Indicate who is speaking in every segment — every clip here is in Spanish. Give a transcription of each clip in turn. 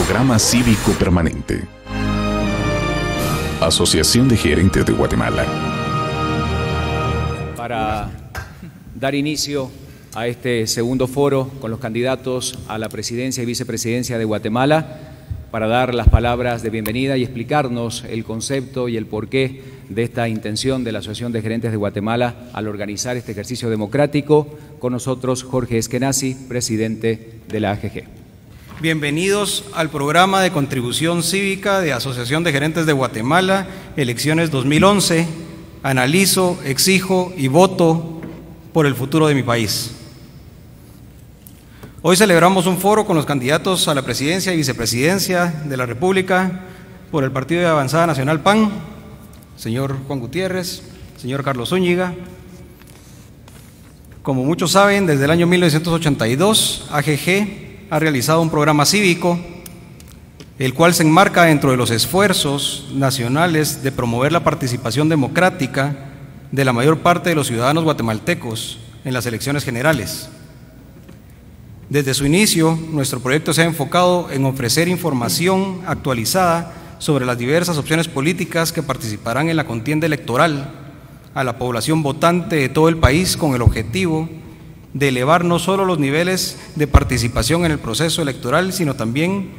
Speaker 1: Programa Cívico Permanente. Asociación de Gerentes de Guatemala.
Speaker 2: Para dar inicio a este segundo foro con los candidatos a la presidencia y vicepresidencia de Guatemala, para dar las palabras de bienvenida y explicarnos el concepto y el porqué de esta intención de la Asociación de Gerentes de Guatemala al organizar este ejercicio democrático, con nosotros Jorge Eskenazi, presidente de la AGG.
Speaker 3: Bienvenidos al programa de contribución cívica de Asociación de Gerentes de Guatemala, elecciones 2011. Analizo, exijo y voto por el futuro de mi país. Hoy celebramos un foro con los candidatos a la presidencia y vicepresidencia de la República por el Partido de Avanzada Nacional PAN, señor Juan Gutiérrez, señor Carlos Zúñiga. Como muchos saben, desde el año 1982, AGG ha realizado un programa cívico, el cual se enmarca dentro de los esfuerzos nacionales de promover la participación democrática de la mayor parte de los ciudadanos guatemaltecos en las elecciones generales. Desde su inicio, nuestro proyecto se ha enfocado en ofrecer información actualizada sobre las diversas opciones políticas que participarán en la contienda electoral a la población votante de todo el país, con el objetivo de elevar no solo los niveles de participación en el proceso electoral, sino también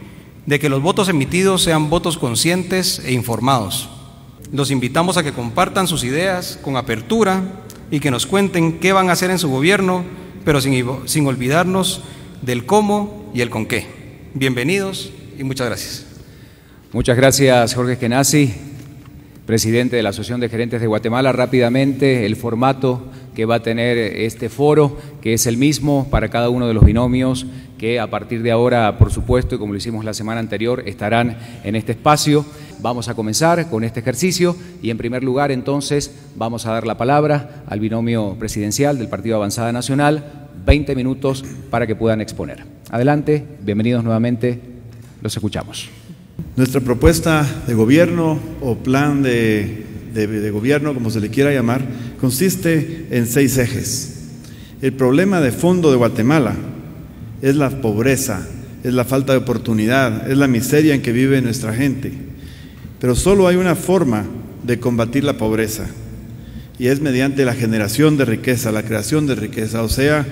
Speaker 3: de que los votos emitidos sean votos conscientes e informados. Los invitamos a que compartan sus ideas con apertura y que nos cuenten qué van a hacer en su gobierno, pero sin olvidarnos del cómo y el con qué. Bienvenidos y muchas gracias.
Speaker 2: Muchas gracias, Jorge Eskenazi, presidente de la Asociación de Gerentes de Guatemala. Rápidamente, el formato que va a tener este foro, que es el mismo para cada uno de los binomios que a partir de ahora, por supuesto, y como lo hicimos la semana anterior, estarán en este espacio. Vamos a comenzar con este ejercicio y en primer lugar, entonces, vamos a dar la palabra al binomio presidencial del Partido Avanzada Nacional, 20 minutos para que puedan exponer. Adelante, bienvenidos nuevamente, los escuchamos.
Speaker 4: Nuestra propuesta de gobierno o plan de gobierno, como se le quiera llamar, consiste en 6 ejes. El problema de fondo de Guatemala es la pobreza, es la falta de oportunidad, es la miseria en que vive nuestra gente. Pero solo hay una forma de combatir la pobreza, y es mediante la generación de riqueza, la creación de riqueza, o sea,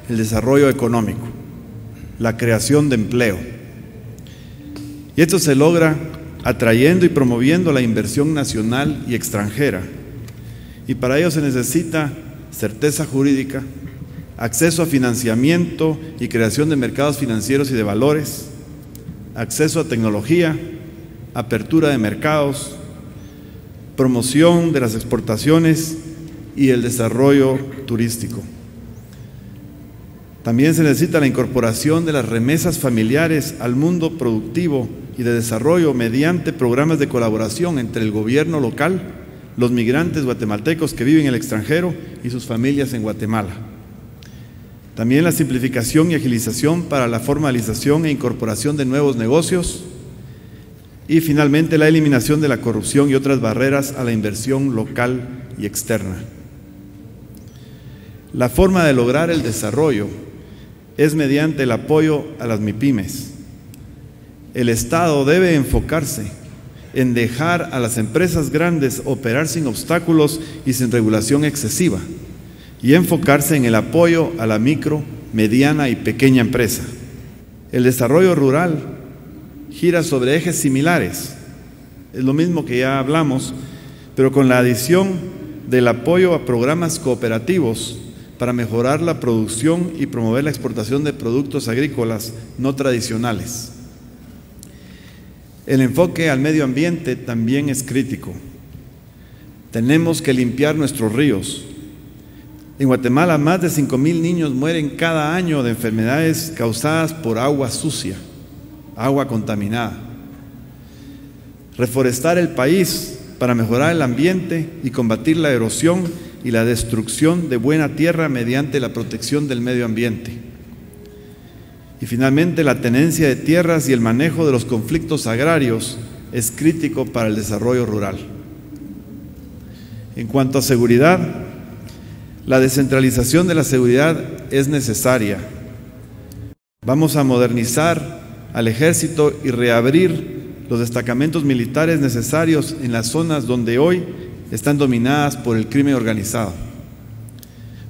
Speaker 4: el desarrollo económico, la creación de empleo. Y esto se logra atrayendo y promoviendo la inversión nacional y extranjera. Y para ello se necesita certeza jurídica, acceso a financiamiento y creación de mercados financieros y de valores, acceso a tecnología, apertura de mercados, promoción de las exportaciones y el desarrollo turístico. También se necesita la incorporación de las remesas familiares al mundo productivo y de desarrollo mediante programas de colaboración entre el gobierno local, los migrantes guatemaltecos que viven en el extranjero y sus familias en Guatemala. También la simplificación y agilización para la formalización e incorporación de nuevos negocios. Y finalmente la eliminación de la corrupción y otras barreras a la inversión local y externa. La forma de lograr el desarrollo es mediante el apoyo a las MIPYMES. El Estado debe enfocarse en dejar a las empresas grandes operar sin obstáculos y sin regulación excesiva, y enfocarse en el apoyo a la micro, mediana y pequeña empresa. El desarrollo rural gira sobre ejes similares, es lo mismo que ya hablamos, pero con la adición del apoyo a programas cooperativos para mejorar la producción y promover la exportación de productos agrícolas no tradicionales. El enfoque al medio ambiente también es crítico. Tenemos que limpiar nuestros ríos. En Guatemala, más de 5,000 niños mueren cada año de enfermedades causadas por agua sucia, agua contaminada. Reforestar el país para mejorar el ambiente y combatir la erosión y la destrucción de buena tierra mediante la protección del medio ambiente. Y finalmente, la tenencia de tierras y el manejo de los conflictos agrarios es crítico para el desarrollo rural. En cuanto a seguridad, la descentralización de la seguridad es necesaria. Vamos a modernizar al ejército y reabrir los destacamentos militares necesarios en las zonas donde hoy están dominadas por el crimen organizado.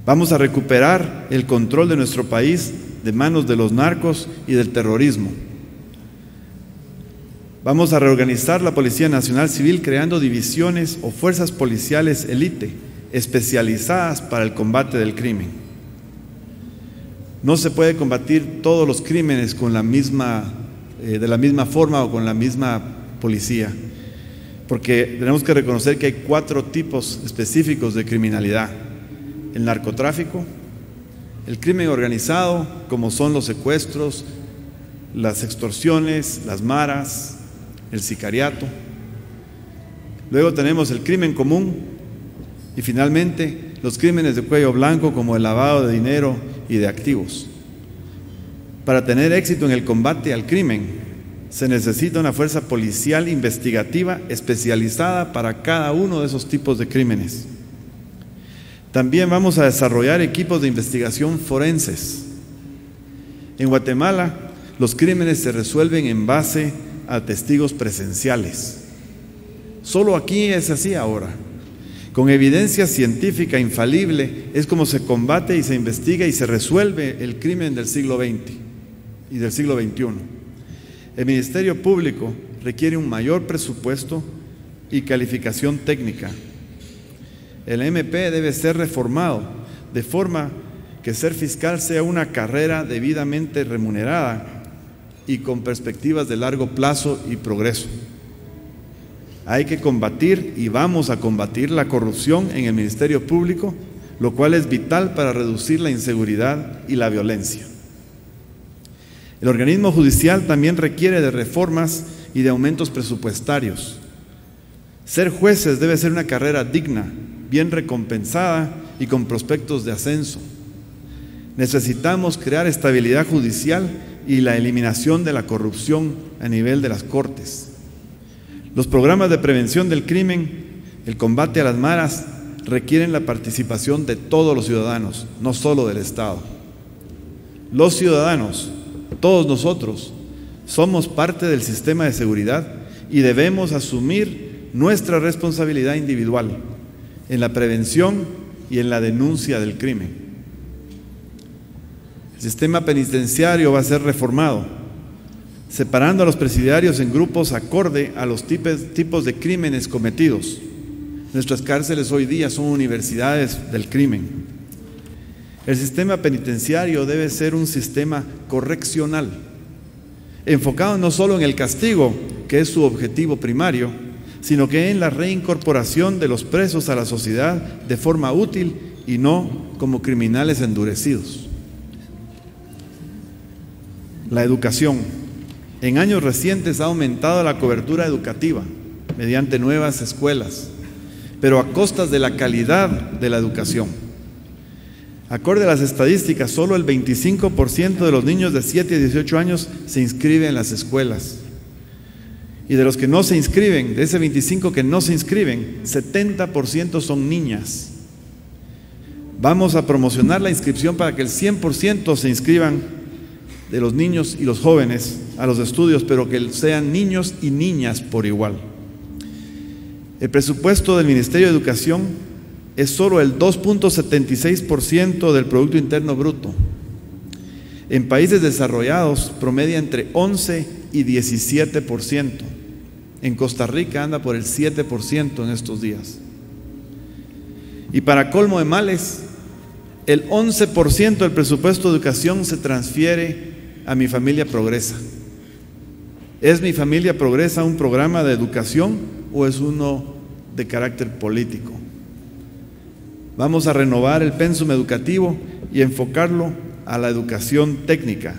Speaker 4: Vamos a recuperar el control de nuestro país de manos de los narcos y del terrorismo. Vamos a reorganizar la Policía Nacional Civil creando divisiones o fuerzas policiales élite especializadas para el combate del crimen. No se puede combatir todos los crímenes con de la misma forma o con la misma policía, porque tenemos que reconocer que hay 4 tipos específicos de criminalidad: el narcotráfico, el crimen organizado, como son los secuestros, las extorsiones, las maras, el sicariato. Luego tenemos el crimen común y finalmente los crímenes de cuello blanco, como el lavado de dinero y de activos. Para tener éxito en el combate al crimen se necesita una fuerza policial investigativa especializada para cada uno de esos tipos de crímenes. También vamos a desarrollar equipos de investigación forenses. En Guatemala, los crímenes se resuelven en base a testigos presenciales. Solo aquí es así ahora. Con evidencia científica infalible es como se combate y se investiga y se resuelve el crimen del siglo XX y del siglo XXI. El Ministerio Público requiere un mayor presupuesto y calificación técnica. El MP debe ser reformado de forma que ser fiscal sea una carrera debidamente remunerada y con perspectivas de largo plazo y progreso. Hay que combatir y vamos a combatir la corrupción en el Ministerio Público, lo cual es vital para reducir la inseguridad y la violencia. El organismo judicial también requiere de reformas y de aumentos presupuestarios. Ser jueces debe ser una carrera digna, bien recompensada y con prospectos de ascenso. Necesitamos crear estabilidad judicial y la eliminación de la corrupción a nivel de las cortes. Los programas de prevención del crimen, el combate a las maras, requieren la participación de todos los ciudadanos, no solo del Estado. Los ciudadanos, todos nosotros, somos parte del sistema de seguridad y debemos asumir nuestra responsabilidad individual en la prevención y en la denuncia del crimen. El sistema penitenciario va a ser reformado, separando a los presidiarios en grupos acorde a los tipos de crímenes cometidos. Nuestras cárceles hoy día son universidades del crimen. El sistema penitenciario debe ser un sistema correccional, enfocado no solo en el castigo, que es su objetivo primario, sino que en la reincorporación de los presos a la sociedad de forma útil y no como criminales endurecidos. La educación. En años recientes ha aumentado la cobertura educativa mediante nuevas escuelas, pero a costas de la calidad de la educación. Acorde a las estadísticas, solo el 25% de los niños de 7 a 18 años se inscriben en las escuelas. Y de los que no se inscriben, de ese 25% que no se inscriben, 70% son niñas. Vamos a promocionar la inscripción para que el 100% se inscriban de los niños y los jóvenes a los estudios, pero que sean niños y niñas por igual. El presupuesto del Ministerio de Educación es solo el 2.76% del Producto Interno Bruto. En países desarrollados promedia entre 11 y 17%. En Costa Rica anda por el 7% en estos días. Y para colmo de males, el 11% del presupuesto de educación se transfiere a Mi Familia Progresa. ¿Es Mi Familia Progresa un programa de educación o es uno de carácter político? Vamos a renovar el pensum educativo y enfocarlo a la educación técnica,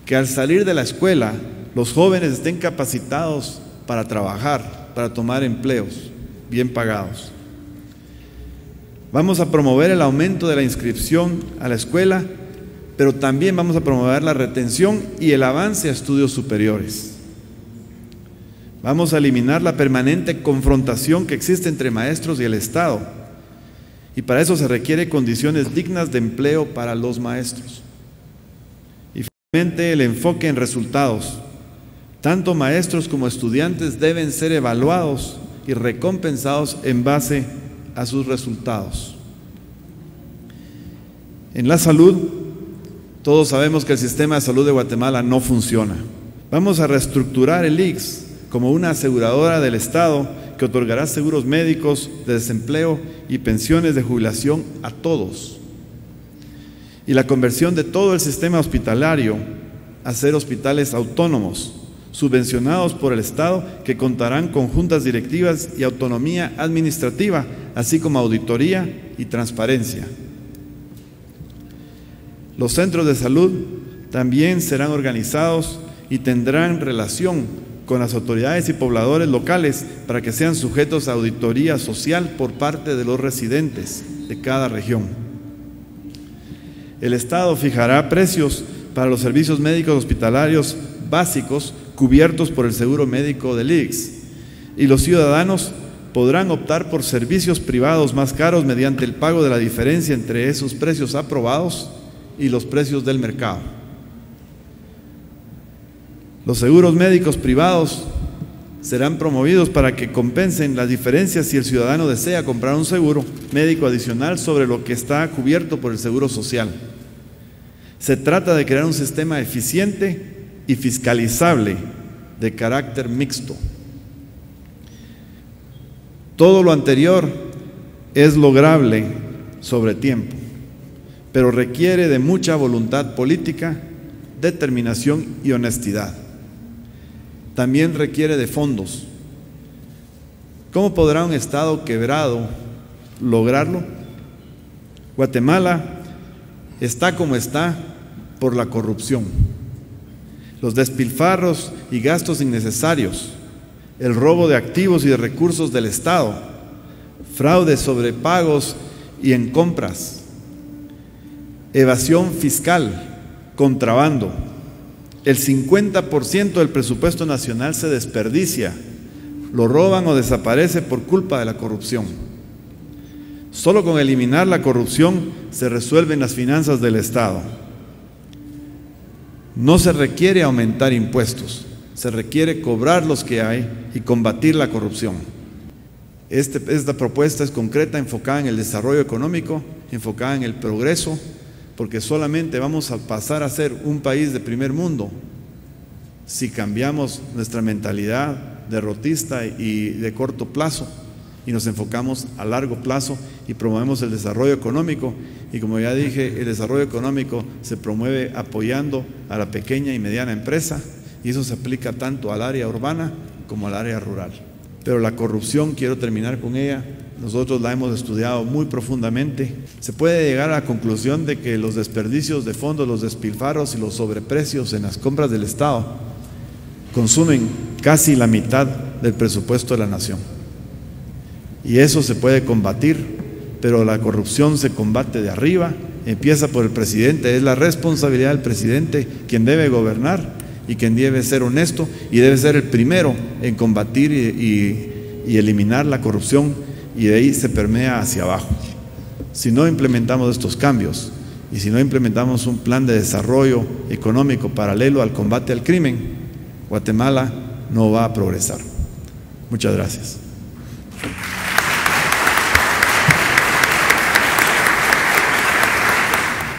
Speaker 4: que al salir de la escuela los jóvenes estén capacitados para trabajar, para tomar empleos bien pagados. Vamos a promover el aumento de la inscripción a la escuela, pero también vamos a promover la retención y el avance a estudios superiores. Vamos a eliminar la permanente confrontación que existe entre maestros y el Estado, y para eso se requieren condiciones dignas de empleo para los maestros. Y El enfoque en resultados. Tanto maestros como estudiantes deben ser evaluados y recompensados en base a sus resultados. En la salud, todos sabemos que el sistema de salud de Guatemala no funciona. Vamos a reestructurar el ICS como una aseguradora del Estado que otorgará seguros médicos, de desempleo y pensiones de jubilación a todos. Y la conversión de todo el sistema hospitalario a ser hospitales autónomos, subvencionados por el Estado, que contarán con juntas directivas y autonomía administrativa, así como auditoría y transparencia. Los centros de salud también serán organizados y tendrán relación con las autoridades y pobladores locales para que sean sujetos a auditoría social por parte de los residentes de cada región. El Estado fijará precios para los servicios médicos hospitalarios básicos cubiertos por el seguro médico del ICS, y los ciudadanos podrán optar por servicios privados más caros mediante el pago de la diferencia entre esos precios aprobados y los precios del mercado. Los seguros médicos privados serán promovidos para que compensen las diferencias si el ciudadano desea comprar un seguro médico adicional sobre lo que está cubierto por el seguro social. Se trata de crear un sistema eficiente y fiscalizable de carácter mixto. Todo lo anterior es lograble sobre tiempo, pero requiere de mucha voluntad política, determinación y honestidad. También requiere de fondos. ¿Cómo podrá un Estado quebrado lograrlo? Guatemala está como está por la corrupción, los despilfarros y gastos innecesarios, el robo de activos y de recursos del Estado, fraude sobre pagos y en compras, evasión fiscal, contrabando. El 50% del presupuesto nacional se desperdicia, lo roban o desaparece por culpa de la corrupción. Solo con eliminar la corrupción se resuelven las finanzas del Estado. No se requiere aumentar impuestos, se requiere cobrar los que hay y combatir la corrupción. Esta propuesta es concreta, enfocada en el desarrollo económico, enfocada en el progreso, porque solamente vamos a pasar a ser un país de primer mundo si cambiamos nuestra mentalidad derrotista y de corto plazo y nos enfocamos a largo plazo y promovemos el desarrollo económico. Y como ya dije, el desarrollo económico se promueve apoyando a la pequeña y mediana empresa, y eso se aplica tanto al área urbana como al área rural. Pero la corrupción, quiero terminar con ella, nosotros la hemos estudiado muy profundamente. Se puede llegar a la conclusión de que los desperdicios de fondos, los despilfarros y los sobreprecios en las compras del Estado consumen casi la mitad del presupuesto de la nación. Y eso se puede combatir, pero la corrupción se combate de arriba, empieza por el presidente. Es la responsabilidad del presidente quien debe gobernar y quien debe ser honesto y debe ser el primero en combatir y eliminar la corrupción, y de ahí se permea hacia abajo. Si no implementamos estos cambios y si no implementamos un plan de desarrollo económico paralelo al combate al crimen, Guatemala no va a progresar. Muchas gracias.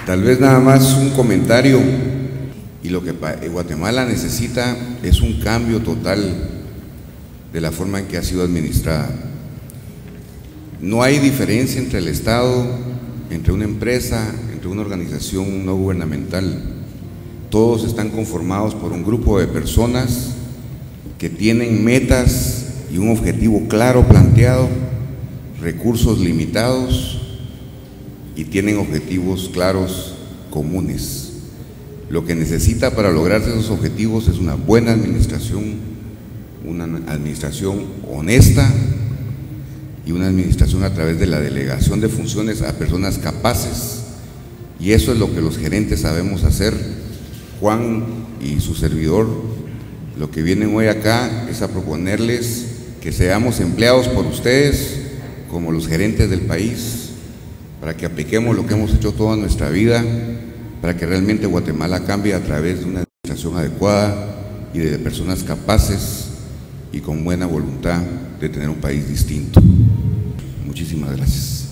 Speaker 5: Tal vez nada más un comentario, y lo que Guatemala necesita es un cambio total de la forma en que ha sido administrada. No hay diferencia entre el Estado, entre una empresa, entre una organización no gubernamental. Todos están conformados por un grupo de personas que tienen metas y un objetivo claro planteado, recursos limitados y tienen objetivos claros comunes. Lo que necesita para lograrse esos objetivos es una buena administración, una administración honesta y una administración a través de la delegación de funciones a personas capaces. Y eso es lo que los gerentes sabemos hacer. Juan y su servidor, lo que vienen hoy acá es a proponerles que seamos empleados por ustedes como los gerentes del país, para que apliquemos lo que hemos hecho toda nuestra vida, para que realmente Guatemala cambie a través de una administración adecuada y de personas capaces y con buena voluntad de tener un país distinto. Muchísimas gracias.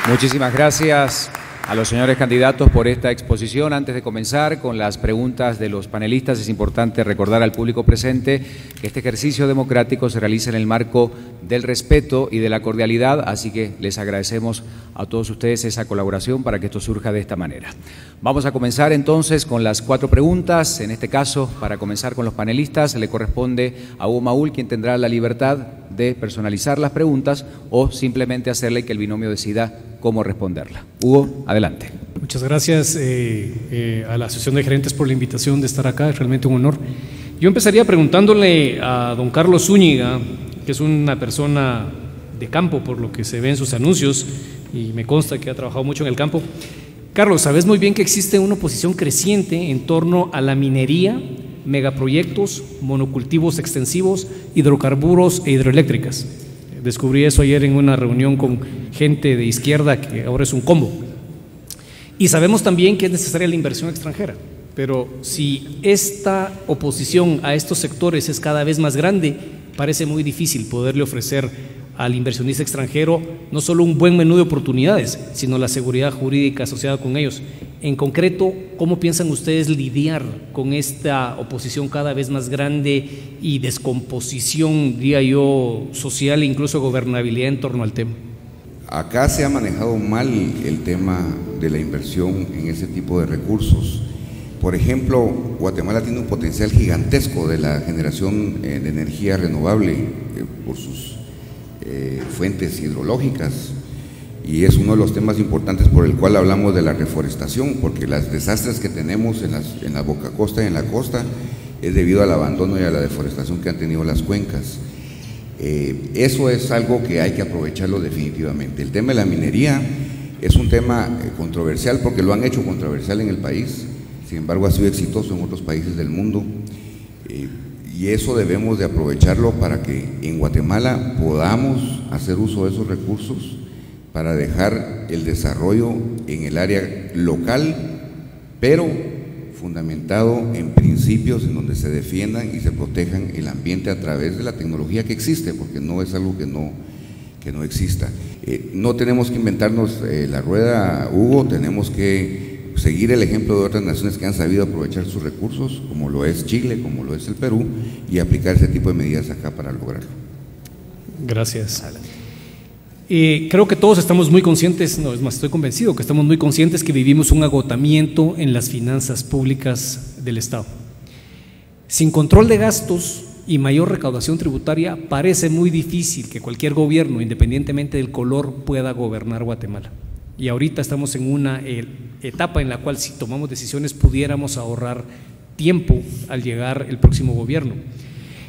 Speaker 2: Muchísimas gracias a los señores candidatos por esta exposición. Antes de comenzar con las preguntas de los panelistas, es importante recordar al público presente que este ejercicio democrático se realiza en el marco del respeto y de la cordialidad, así que les agradecemos a todos ustedes esa colaboración para que esto surja de esta manera. Vamos a comenzar entonces con las 4 preguntas. En este caso, para comenzar con los panelistas, le corresponde a Hugo Maúl, quien tendrá la libertad de personalizar las preguntas o simplemente hacerle que el binomio decida cómo responderla. Hugo, adelante.
Speaker 6: Muchas gracias a la Asociación de Gerentes por la invitación de estar acá, es realmente un honor. Yo empezaría preguntándole a don Carlos Zúñiga, que es una persona de campo por lo que se ve en sus anuncios y me consta que ha trabajado mucho en el campo. Carlos, sabes muy bien que existe una oposición creciente en torno a la minería, megaproyectos, monocultivos extensivos, hidrocarburos e hidroeléctricas. Descubrí eso ayer en una reunión con gente de izquierda que ahora es un combo. Y sabemos también que es necesaria la inversión extranjera, pero si esta oposición a estos sectores es cada vez más grande, parece muy difícil poderle ofrecer al inversionista extranjero no solo un buen menú de oportunidades, sino la seguridad jurídica asociada con ellos. En concreto, ¿cómo piensan ustedes lidiar con esta oposición cada vez más grande y descomposición, diría yo, social e incluso gobernabilidad en torno al tema?
Speaker 5: Acá se ha manejado mal el tema de la inversión en ese tipo de recursos. Por ejemplo, Guatemala tiene un potencial gigantesco de la generación de energía renovable por sus fuentes hidrológicas, y es uno de los temas importantes por el cual hablamos de la reforestación, porque los desastres que tenemos en la boca costa y en la costa es debido al abandono y a la deforestación que han tenido las cuencas. Eso es algo que hay que aprovecharlo definitivamente. El tema de la minería es un tema controversial porque lo han hecho controversial en el país, sin embargo ha sido exitoso en otros países del mundo, y eso debemos de aprovecharlo para que en Guatemala podamos hacer uso de esos recursos para dejar el desarrollo en el área local, pero fundamentado en principios en donde se defiendan y se protejan el ambiente a través de la tecnología que existe, porque no es algo que no exista. No tenemos que inventarnos la rueda, Hugo, tenemos que seguir el ejemplo de otras naciones que han sabido aprovechar sus recursos, como lo es Chile, como lo es el Perú, y aplicar ese tipo de medidas acá para lograrlo.
Speaker 6: Gracias. Creo que todos estamos muy conscientes, no, es más, estoy convencido que estamos muy conscientes que vivimos un agotamiento en las finanzas públicas del Estado. Sin control de gastos y mayor recaudación tributaria, parece muy difícil que cualquier gobierno, independientemente del color, pueda gobernar Guatemala. Y ahorita estamos en una etapa en la cual, si tomamos decisiones, pudiéramos ahorrar tiempo al llegar el próximo gobierno.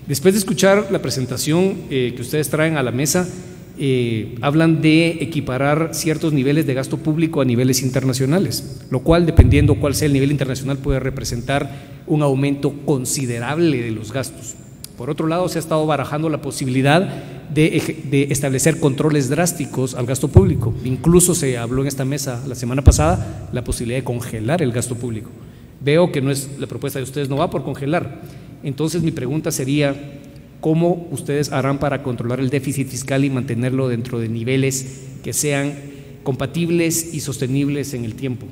Speaker 6: Después de escuchar la presentación que ustedes traen a la mesa, hablan de equiparar ciertos niveles de gasto público a niveles internacionales, lo cual, dependiendo cuál sea el nivel internacional, puede representar un aumento considerable de los gastos. Por otro lado, se ha estado barajando la posibilidad de establecer controles drásticos al gasto público. Incluso se habló en esta mesa la semana pasada la posibilidad de congelar el gasto público. Veo que no es la propuesta de ustedes, no va por congelar. Entonces mi pregunta sería, ¿cómo ustedes harán para controlar el déficit fiscal y mantenerlo dentro de niveles que sean compatibles y sostenibles en el tiempo?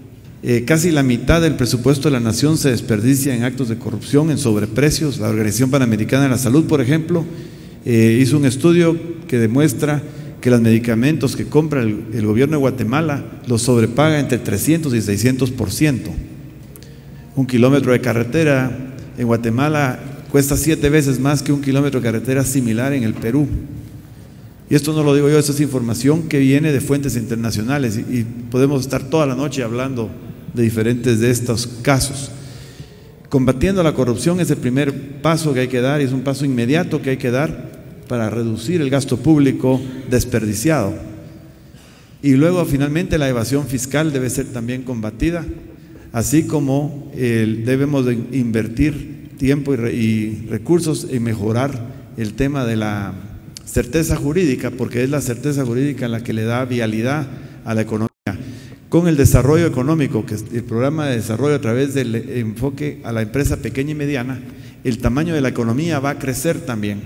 Speaker 4: Casi la mitad del presupuesto de la nación se desperdicia en actos de corrupción, en sobreprecios. La Organización Panamericana de la Salud, por ejemplo, hizo un estudio que demuestra que los medicamentos que compra el gobierno de Guatemala los sobrepaga entre 300 y 600%. Un kilómetro de carretera en Guatemala cuesta 7 veces más que un kilómetro de carretera similar en el Perú. Y esto no lo digo yo, esto es información que viene de fuentes internacionales y podemos estar toda la noche hablando de diferentes de estos casos. Combatiendo la corrupción es el primer paso que hay que dar y es un paso inmediato que hay que dar para reducir el gasto público desperdiciado. Y luego finalmente la evasión fiscal debe ser también combatida, así como debemos de invertir tiempo y recursos en mejorar el tema de la certeza jurídica, porque es la certeza jurídica la que le da vialidad a la economía. Con el desarrollo económico, que es el programa de desarrollo a través del enfoque a la empresa pequeña y mediana, el tamaño de la economía va a crecer también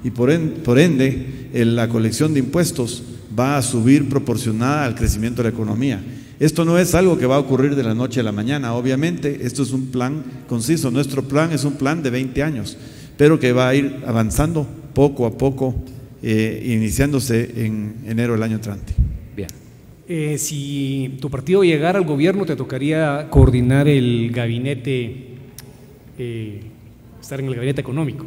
Speaker 4: y por ende la colección de impuestos va a subir proporcionada al crecimiento de la economía. Esto no es algo que va a ocurrir de la noche a la mañana, obviamente, esto es un plan conciso. Nuestro plan es un plan de 20 años, pero que va a ir avanzando poco a poco, iniciándose en enero del año entrante.
Speaker 2: Bien.
Speaker 6: Si tu partido llegara al gobierno, te tocaría coordinar el gabinete, estar en el gabinete económico.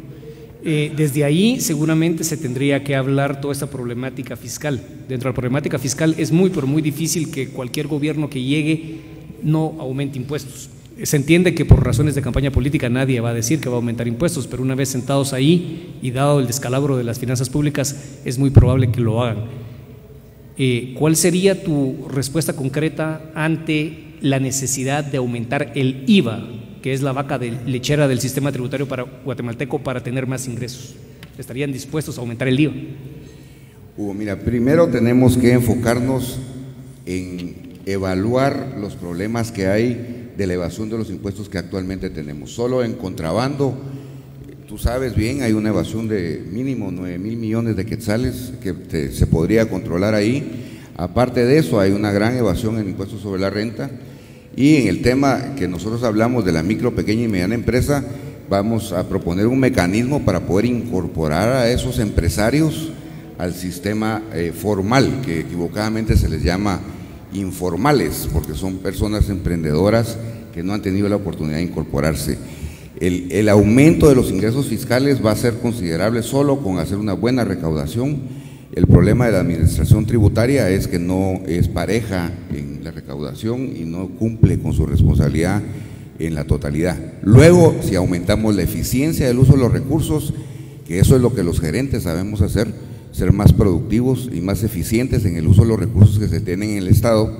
Speaker 6: Desde ahí seguramente se tendría que hablar toda esta problemática fiscal. Dentro de la problemática fiscal es pero muy difícil que cualquier gobierno que llegue no aumente impuestos. Se entiende que por razones de campaña política nadie va a decir que va a aumentar impuestos, pero una vez sentados ahí y dado el descalabro de las finanzas públicas, es muy probable que lo hagan. ¿Cuál sería tu respuesta concreta ante la necesidad de aumentar el IVA, que es la vaca lechera del sistema tributario guatemalteco, para tener más ingresos? ¿Estarían dispuestos a aumentar el IVA?
Speaker 5: Hugo, mira, primero tenemos que enfocarnos en evaluar los problemas que hay de elevación de los impuestos que actualmente tenemos. Solo en contrabando, tú sabes bien, hay una evasión de mínimo 9,000 millones de quetzales que se podría controlar ahí. Aparte de eso, hay una gran evasión en impuestos sobre la renta. Y en el tema que nosotros hablamos de la micro, pequeña y mediana empresa, vamos a proponer un mecanismo para poder incorporar a esos empresarios al sistema formal, que equivocadamente se les llama informales, porque son personas emprendedoras que no han tenido la oportunidad de incorporarse. El aumento de los ingresos fiscales va a ser considerable solo con hacer una buena recaudación. El problema de la administración tributaria es que no es pareja en la recaudación y no cumple con su responsabilidad en la totalidad. Luego, si aumentamos la eficiencia del uso de los recursos, que eso es lo que los gerentes sabemos hacer, ser más productivos y más eficientes en el uso de los recursos que se tienen en el Estado,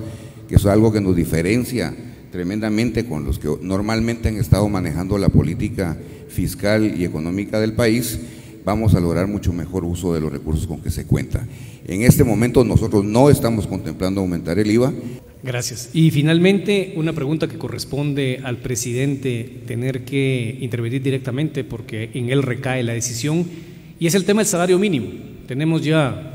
Speaker 5: que eso es algo que nos diferencia tremendamente con los que normalmente han estado manejando la política fiscal y económica del país, vamos a lograr mucho mejor uso de los recursos con que se cuenta. En este momento nosotros no estamos contemplando aumentar el IVA.
Speaker 6: Gracias. Y finalmente, una pregunta que corresponde al presidente tener que intervenir directamente, porque en él recae la decisión, y es el tema del salario mínimo. Tenemos ya,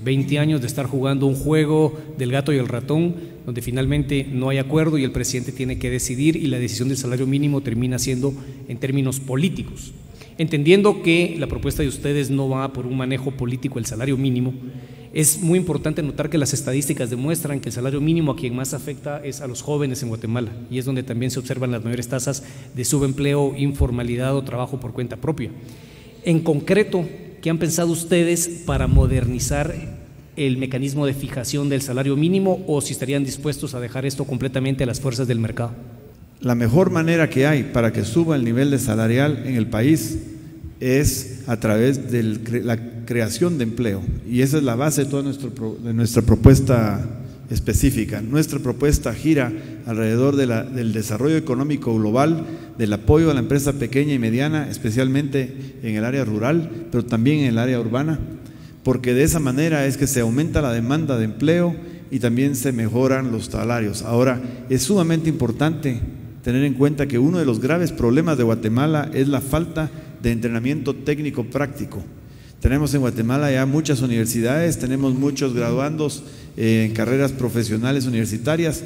Speaker 6: 20 años de estar jugando un juego del gato y el ratón, donde finalmente no hay acuerdo y el presidente tiene que decidir, y la decisión del salario mínimo termina siendo en términos políticos. Entendiendo que la propuesta de ustedes no va por un manejo político del salario mínimo, es muy importante notar que las estadísticas demuestran que el salario mínimo a quien más afecta es a los jóvenes en Guatemala, y es donde también se observan las mayores tasas de subempleo, informalidad o trabajo por cuenta propia. En concreto, ¿qué han pensado ustedes para modernizar el mecanismo de fijación del salario mínimo, o si estarían dispuestos a dejar esto completamente a las fuerzas del mercado?
Speaker 4: La mejor manera que hay para que suba el nivel de salarial en el país es a través de la creación de empleo, y esa es la base de toda nuestra propuesta específica. Nuestra propuesta gira alrededor del desarrollo económico global, del apoyo a la empresa pequeña y mediana, especialmente en el área rural, pero también en el área urbana, porque de esa manera es que se aumenta la demanda de empleo y también se mejoran los salarios. Ahora, es sumamente importante tener en cuenta que uno de los graves problemas de Guatemala es la falta de entrenamiento técnico práctico. Tenemos en Guatemala ya muchas universidades, tenemos muchos graduandos en carreras profesionales universitarias,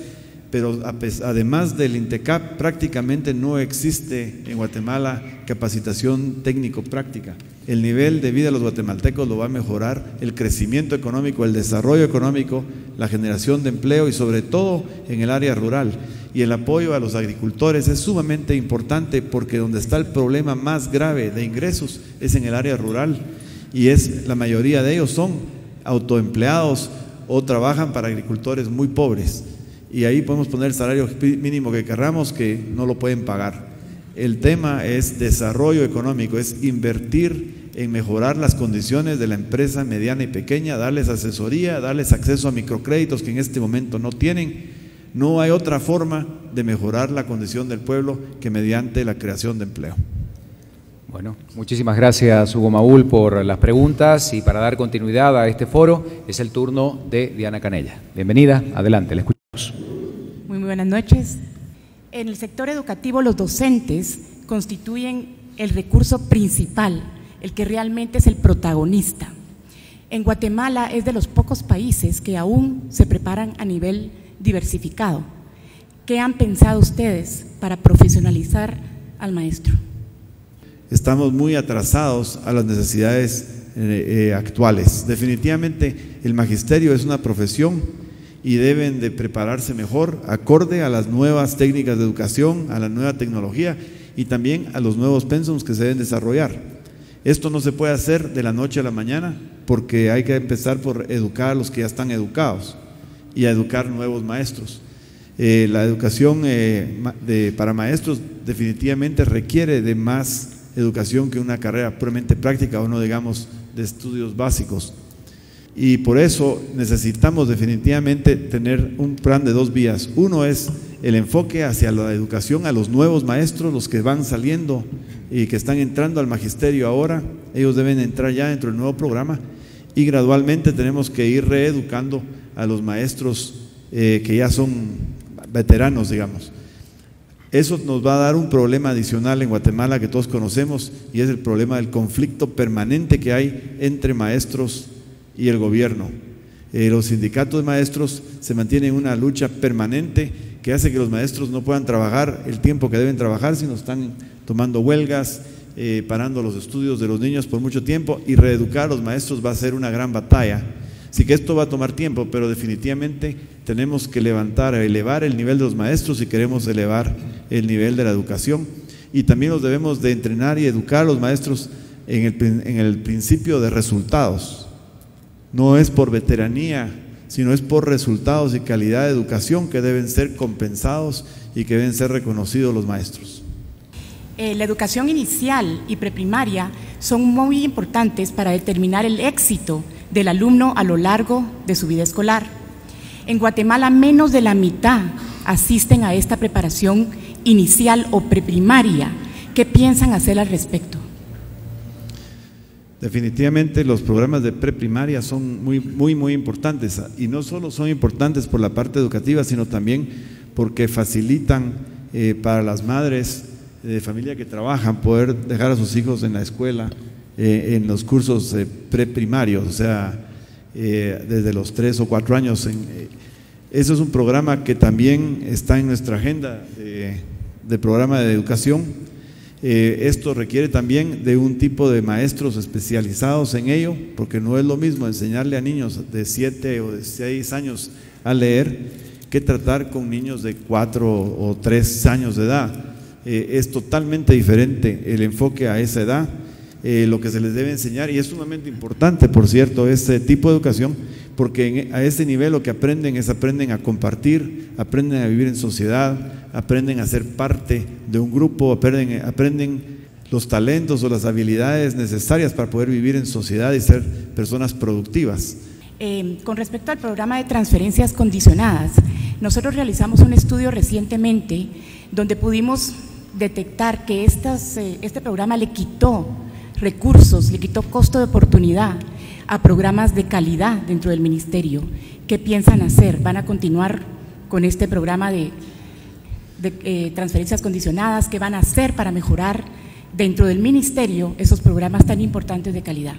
Speaker 4: pero además del INTECAP prácticamente no existe en Guatemala capacitación técnico-práctica. El nivel de vida de los guatemaltecos lo va a mejorar el crecimiento económico, el desarrollo económico, la generación de empleo y sobre todo en el área rural. Y el apoyo a los agricultores es sumamente importante, porque donde está el problema más grave de ingresos es en el área rural, y la mayoría de ellos son autoempleados o trabajan para agricultores muy pobres, y ahí podemos poner el salario mínimo que querramos, que no lo pueden pagar. El tema es desarrollo económico, es invertir en mejorar las condiciones de la empresa mediana y pequeña, darles asesoría, darles acceso a microcréditos que en este momento no tienen. No hay otra forma de mejorar la condición del pueblo que mediante la creación de empleo.
Speaker 2: Bueno, muchísimas gracias, Hugo Maúl, por las preguntas, y para dar continuidad a este foro es el turno de Diana Canella. Bienvenida, adelante, la escuchamos.
Speaker 7: Muy buenas noches. En el sector educativo, los docentes constituyen el recurso principal, el que realmente es el protagonista. En Guatemala es de los pocos países que aún se preparan a nivel diversificado. ¿Qué han pensado ustedes para profesionalizar al maestro?
Speaker 4: Estamos muy atrasados a las necesidades actuales. Definitivamente el magisterio es una profesión y deben de prepararse mejor acorde a las nuevas técnicas de educación, a la nueva tecnología y también a los nuevos pensums que se deben desarrollar. Esto no se puede hacer de la noche a la mañana porque hay que empezar por educar a los que ya están educados y a educar nuevos maestros. La educación para maestros definitivamente requiere de más educación que una carrera puramente práctica o no digamos de estudios básicos, y por eso necesitamos definitivamente tener un plan de dos vías. Uno es el enfoque hacia la educación a los nuevos maestros, los que van saliendo y que están entrando al magisterio ahora, ellos deben entrar ya dentro del nuevo programa, y gradualmente tenemos que ir reeducando a los maestros que ya son veteranos, digamos. Eso nos va a dar un problema adicional en Guatemala que todos conocemos, y es el problema del conflicto permanente que hay entre maestros y el gobierno. Los sindicatos de maestros se mantienen en una lucha permanente que hace que los maestros no puedan trabajar el tiempo que deben trabajar, sino están tomando huelgas, parando los estudios de los niños por mucho tiempo, y reeducar a los maestros va a ser una gran batalla. Así que esto va a tomar tiempo, pero definitivamente tenemos que elevar el nivel de los maestros si queremos elevar el nivel de la educación, y también los debemos de entrenar y educar a los maestros en el principio de resultados. No es por veteranía, sino es por resultados y calidad de educación que deben ser compensados y que deben ser reconocidos los maestros.
Speaker 7: La educación inicial y preprimaria son muy importantes para determinar el éxito del alumno a lo largo de su vida escolar. En Guatemala, menos de la mitad asisten a esta preparación inicial o preprimaria. ¿Qué piensan hacer al respecto?
Speaker 4: Definitivamente los programas de preprimaria son muy importantes, y no solo son importantes por la parte educativa, sino también porque facilitan para las madres de familia que trabajan poder dejar a sus hijos en la escuela, en los cursos preprimarios, o sea, desde los 3 o 4 años. Eso es un programa que también está en nuestra agenda de programa de educación. Esto requiere también de un tipo de maestros especializados en ello, porque no es lo mismo enseñarle a niños de 7 o de 6 años a leer que tratar con niños de 4 o 3 años de edad. Es totalmente diferente el enfoque a esa edad, lo que se les debe enseñar, y es sumamente importante, por cierto, este tipo de educación, porque a ese nivel lo que aprenden a compartir, aprenden a vivir en sociedad, aprenden a ser parte de un grupo, aprenden los talentos o las habilidades necesarias para poder vivir en sociedad y ser personas productivas.
Speaker 7: Con respecto al programa de transferencias condicionadas, nosotros realizamos un estudio recientemente donde pudimos detectar que este programa le quitó recursos, le quitó costo de oportunidad a programas de calidad dentro del ministerio. ¿Qué piensan hacer? ¿Van a continuar con este programa de transferencias condicionadas? ¿Qué van a hacer para mejorar dentro del ministerio esos programas tan importantes de calidad?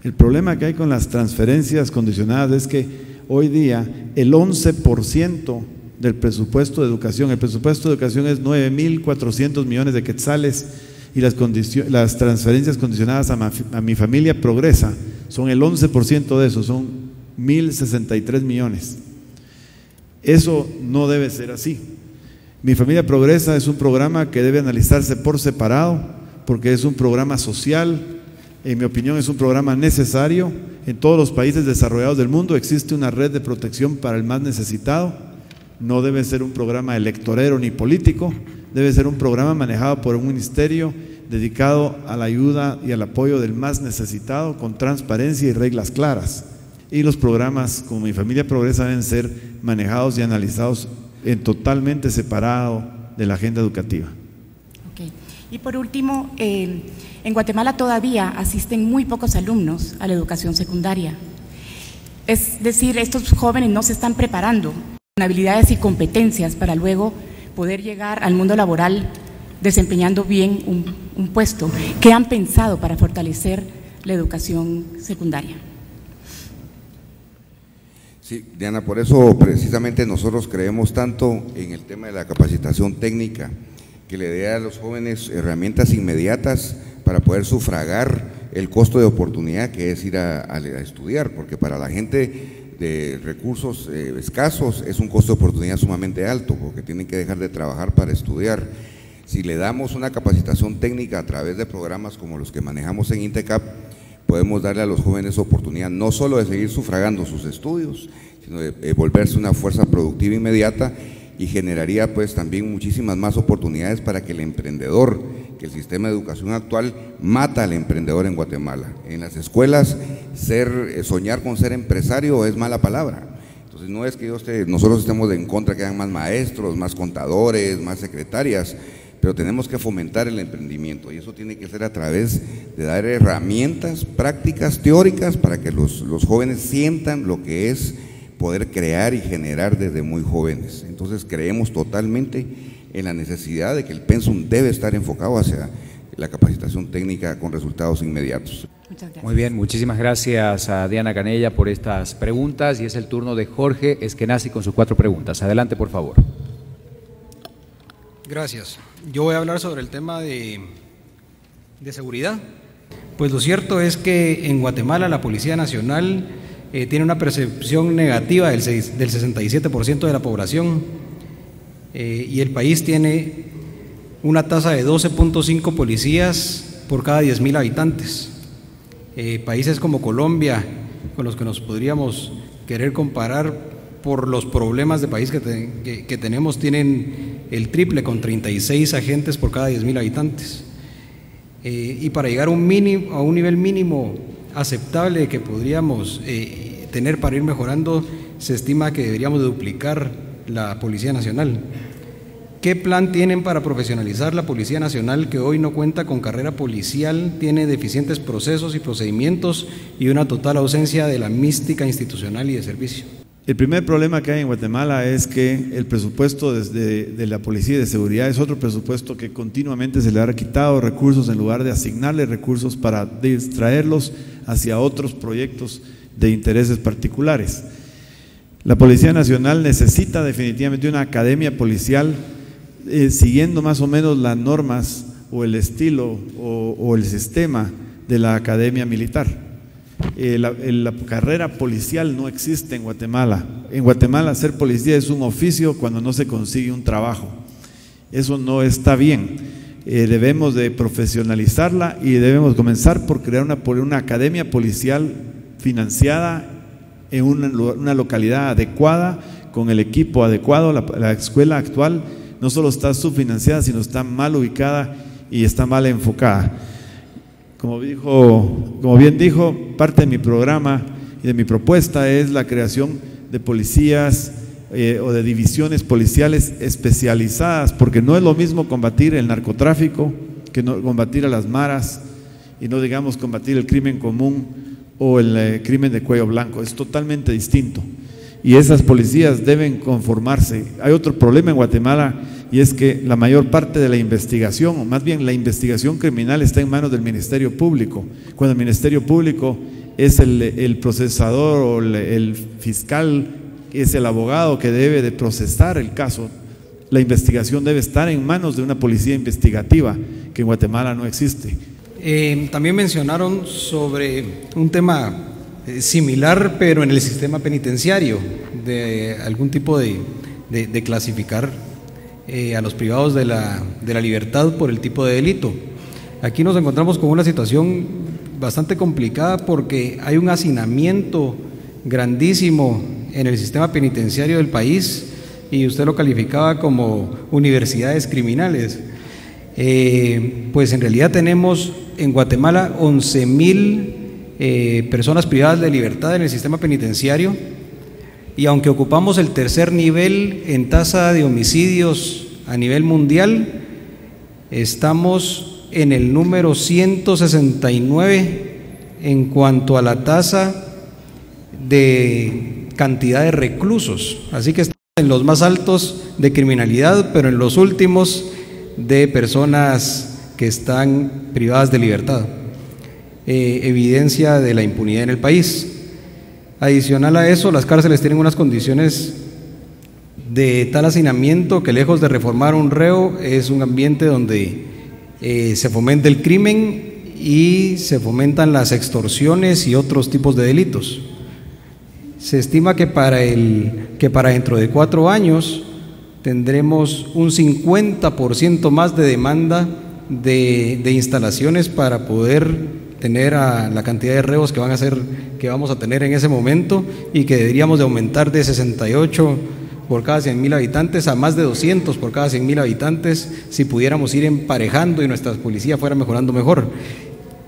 Speaker 4: El problema que hay con las transferencias condicionadas es que hoy día el 11% del presupuesto de educación, el presupuesto de educación es 9.400 millones de quetzales, y las transferencias condicionadas a mi familia Progresa son el 11% de eso, son 1.063 millones. Eso no debe ser así. Mi familia Progresa es un programa que debe analizarse por separado, porque es un programa social. En mi opinión es un programa necesario. En todos los países desarrollados del mundo existe una red de protección para el más necesitado. No debe ser un programa electorero ni político, debe ser un programa manejado por un ministerio dedicado a la ayuda y al apoyo del más necesitado, con transparencia y reglas claras. Y los programas como Mi Familia Progresa deben ser manejados y analizados totalmente separado de la agenda educativa.
Speaker 7: Okay. Y por último, en Guatemala todavía asisten muy pocos alumnos a la educación secundaria. Es decir, estos jóvenes no se están preparando con habilidades y competencias para luego poder llegar al mundo laboral desempeñando bien un puesto. ¿Qué han pensado para fortalecer la educación secundaria?
Speaker 5: Sí, Diana, por eso precisamente nosotros creemos tanto en el tema de la capacitación técnica, que le dé a los jóvenes herramientas inmediatas para poder sufragar el costo de oportunidad que es ir a estudiar, porque para la gente de recursos escasos es un costo de oportunidad sumamente alto, porque tienen que dejar de trabajar para estudiar. Si le damos una capacitación técnica a través de programas como los que manejamos en INTECAP, podemos darle a los jóvenes oportunidad no solo de seguir sufragando sus estudios, sino de volverse una fuerza productiva inmediata, y generaría pues también muchísimas más oportunidades para que el emprendedor, que el sistema de educación actual mata al emprendedor en Guatemala. En las escuelas soñar con ser empresario es mala palabra. Entonces no es que nosotros estemos en contra que hagan más maestros, más contadores, más secretarias, pero tenemos que fomentar el emprendimiento, y eso tiene que ser a través de dar herramientas prácticas, teóricas, para que los jóvenes sientan lo que es poder crear y generar desde muy jóvenes. Entonces creemos totalmente en la necesidad de que el pensum debe estar enfocado hacia la capacitación técnica con resultados inmediatos.
Speaker 7: Muchas gracias.
Speaker 2: Muy bien, muchísimas gracias a Diana Canella por estas preguntas, y es el turno de Jorge Eskenazi con sus 4 preguntas. Adelante, por favor.
Speaker 3: Gracias. Yo voy a hablar sobre el tema de seguridad. Pues lo cierto es que en Guatemala la Policía Nacional tiene una percepción negativa del 67% de la población, y el país tiene una tasa de 12.5 policías por cada 10.000 habitantes. Países como Colombia, con los que nos podríamos querer comparar por los problemas de país que tenemos, tienen el triple, con 36 agentes por cada 10.000 habitantes. Y para llegar a un nivel mínimo aceptable que podríamos tener para ir mejorando, se estima que deberíamos de duplicar la Policía Nacional. ¿Qué plan tienen para profesionalizar la Policía Nacional, que hoy no cuenta con carrera policial, tiene deficientes procesos y procedimientos y una total ausencia de la mística institucional y de servicio?
Speaker 4: El primer problema que hay en Guatemala es que el presupuesto de la Policía de Seguridad es otro presupuesto que continuamente se le ha quitado recursos en lugar de asignarle recursos para distraerlos hacia otros proyectos de intereses particulares. La Policía Nacional necesita definitivamente una academia policial siguiendo más o menos las normas o el estilo o el sistema de la academia militar. La carrera policial no existe en Guatemala. En Guatemala ser policía es un oficio cuando no se consigue un trabajo. Eso no está bien. Debemos de profesionalizarla, y debemos comenzar por crear una academia policial financiada en una localidad adecuada, con el equipo adecuado. La escuela actual no solo está subfinanciada, sino está mal ubicada y está mal enfocada. Como bien dijo, parte de mi programa y de mi propuesta es la creación de policías o de divisiones policiales especializadas, porque no es lo mismo combatir el narcotráfico que combatir a las maras, y no digamos combatir el crimen común o el crimen de cuello blanco. Es totalmente distinto, y esas policías deben conformarse. Hay otro problema en Guatemala, y es que la mayor parte de la investigación, o más bien la investigación criminal, está en manos del Ministerio Público, cuando el Ministerio Público es el procesador o el fiscal, es el abogado que debe de procesar el caso. La investigación debe estar en manos de una policía investigativa, que en Guatemala no existe.
Speaker 3: También mencionaron sobre un tema similar, pero en el sistema penitenciario, de algún tipo de clasificar a los privados de la libertad por el tipo de delito. Aquí nos encontramos con una situación bastante complicada, porque hay un hacinamiento grandísimo en el sistema penitenciario del país, y usted lo calificaba como universidades criminales. Pues en realidad tenemos en Guatemala 11.000 personas privadas de libertad en el sistema penitenciario, y aunque ocupamos el tercer nivel en tasa de homicidios a nivel mundial, estamos en el número 169 en cuanto a la tasa de cantidad de reclusos, así que estamos en los más altos de criminalidad, pero en los últimos de personas que están privadas de libertad, evidencia de la impunidad en el país. Adicional a eso, las cárceles tienen unas condiciones de tal hacinamiento que, lejos de reformar un reo, es un ambiente donde se fomenta el crimen y se fomentan las extorsiones y otros tipos de delitos. Se estima que para dentro de 4 años tendremos un 50% más de demanda de instalaciones para poder tener a la cantidad de reos que vamos a tener en ese momento, y que deberíamos de aumentar de 68 por cada 100.000 habitantes a más de 200 por cada 100.000 habitantes si pudiéramos ir emparejando y nuestra policía fuera mejorando mejor.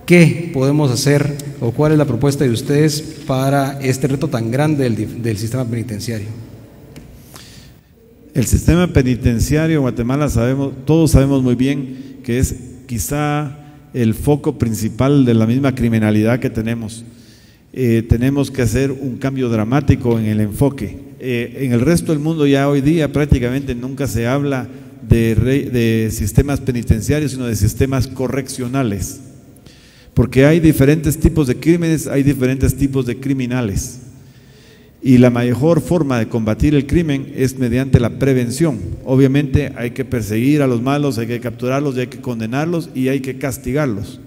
Speaker 3: ¿Qué podemos hacer o cuál es la propuesta de ustedes para este reto tan grande del sistema penitenciario?
Speaker 4: El sistema penitenciario en Guatemala todos sabemos muy bien que es quizá el foco principal de la misma criminalidad que tenemos. Tenemos que hacer un cambio dramático en el enfoque. En el resto del mundo ya hoy día prácticamente nunca se habla de sistemas penitenciarios, sino de sistemas correccionales, porque hay diferentes tipos de crímenes, hay diferentes tipos de criminales, y la mejor forma de combatir el crimen es mediante la prevención. Obviamente hay que perseguir a los malos, hay que capturarlos, y hay que condenarlos y hay que castigarlos,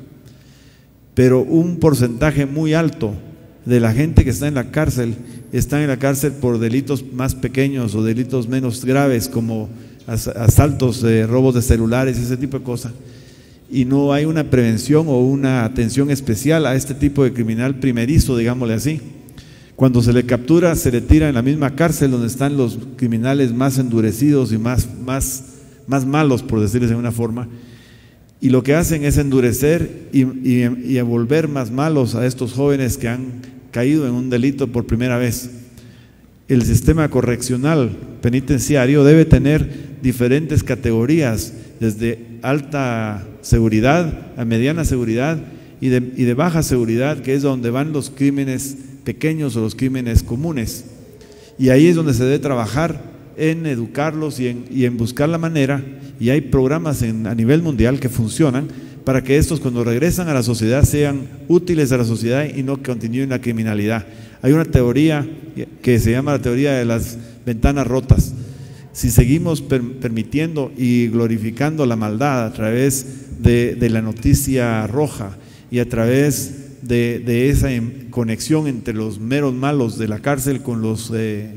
Speaker 4: pero un porcentaje muy alto de la gente que está en la cárcel por delitos más pequeños o delitos menos graves, como asaltos, robos de celulares, ese tipo de cosas, y no hay una prevención o una atención especial a este tipo de criminal primerizo, digámosle así. Cuando se le captura, se le tira en la misma cárcel donde están los criminales más endurecidos y más malos, por decirles de una forma, y lo que hacen es endurecer y volver más malos a estos jóvenes que han caído en un delito por primera vez. El sistema correccional penitenciario debe tener diferentes categorías, desde alta seguridad a mediana seguridad y de baja seguridad, que es donde van los crímenes pequeños o los crímenes comunes, y ahí es donde se debe trabajar en educarlos y en buscar la manera, y hay programas a nivel mundial que funcionan para que estos, cuando regresan a la sociedad, sean útiles a la sociedad y no continúen la criminalidad. Hay una teoría que se llama la teoría de las ventanas rotas. Si seguimos permitiendo y glorificando la maldad a través de la noticia roja y a través de esa conexión entre los meros malos de la cárcel con los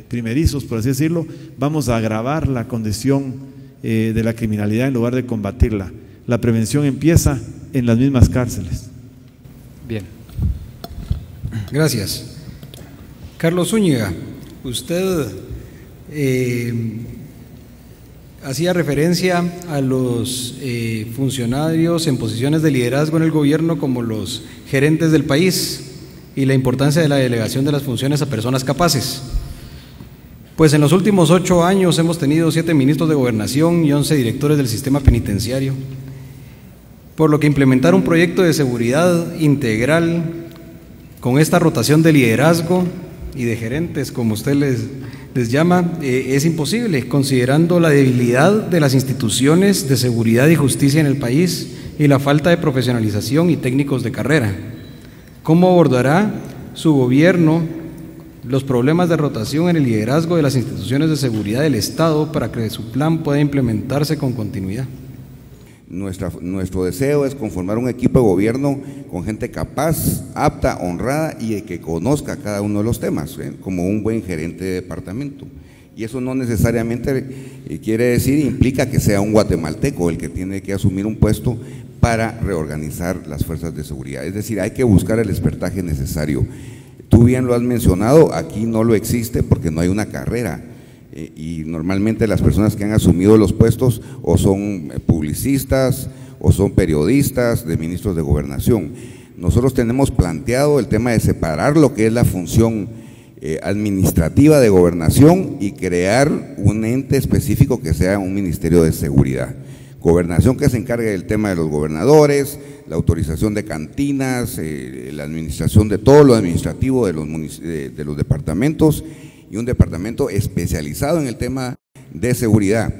Speaker 4: primerizos, por así decirlo, vamos a agravar la condición de la criminalidad en lugar de combatirla. La prevención empieza en las mismas cárceles.
Speaker 2: Bien.
Speaker 3: Gracias. Carlos Zúñiga, usted hacía referencia a los funcionarios en posiciones de liderazgo en el gobierno como los gerentes del país y la importancia de la delegación de las funciones a personas capaces. Pues en los últimos 8 años hemos tenido 7 ministros de gobernación y 11 directores del sistema penitenciario, por lo que implementar un proyecto de seguridad integral con esta rotación de liderazgo y de gerentes, como usted les llama, es imposible, considerando la debilidad de las instituciones de seguridad y justicia en el país y la falta de profesionalización y técnicos de carrera. ¿Cómo abordará su gobierno los problemas de rotación en el liderazgo de las instituciones de seguridad del Estado para que su plan pueda implementarse con continuidad?
Speaker 5: Nuestro deseo es conformar un equipo de gobierno con gente capaz, apta, honrada y que conozca cada uno de los temas, como un buen gerente de departamento. Y eso no necesariamente implica que sea un guatemalteco el que tiene que asumir un puesto para reorganizar las fuerzas de seguridad. Es decir, hay que buscar el expertaje necesario. Tú bien lo has mencionado, aquí no lo existe porque no hay una carrera. Y normalmente las personas que han asumido los puestos o son publicistas o son periodistas de ministros de gobernación. Nosotros tenemos planteado el tema de separar lo que es la función administrativa de gobernación y crear un ente específico que sea un ministerio de seguridad. Gobernación que se encargue del tema de los gobernadores, la autorización de cantinas, la administración de todo lo administrativo de los departamentos, y un departamento especializado en el tema de seguridad.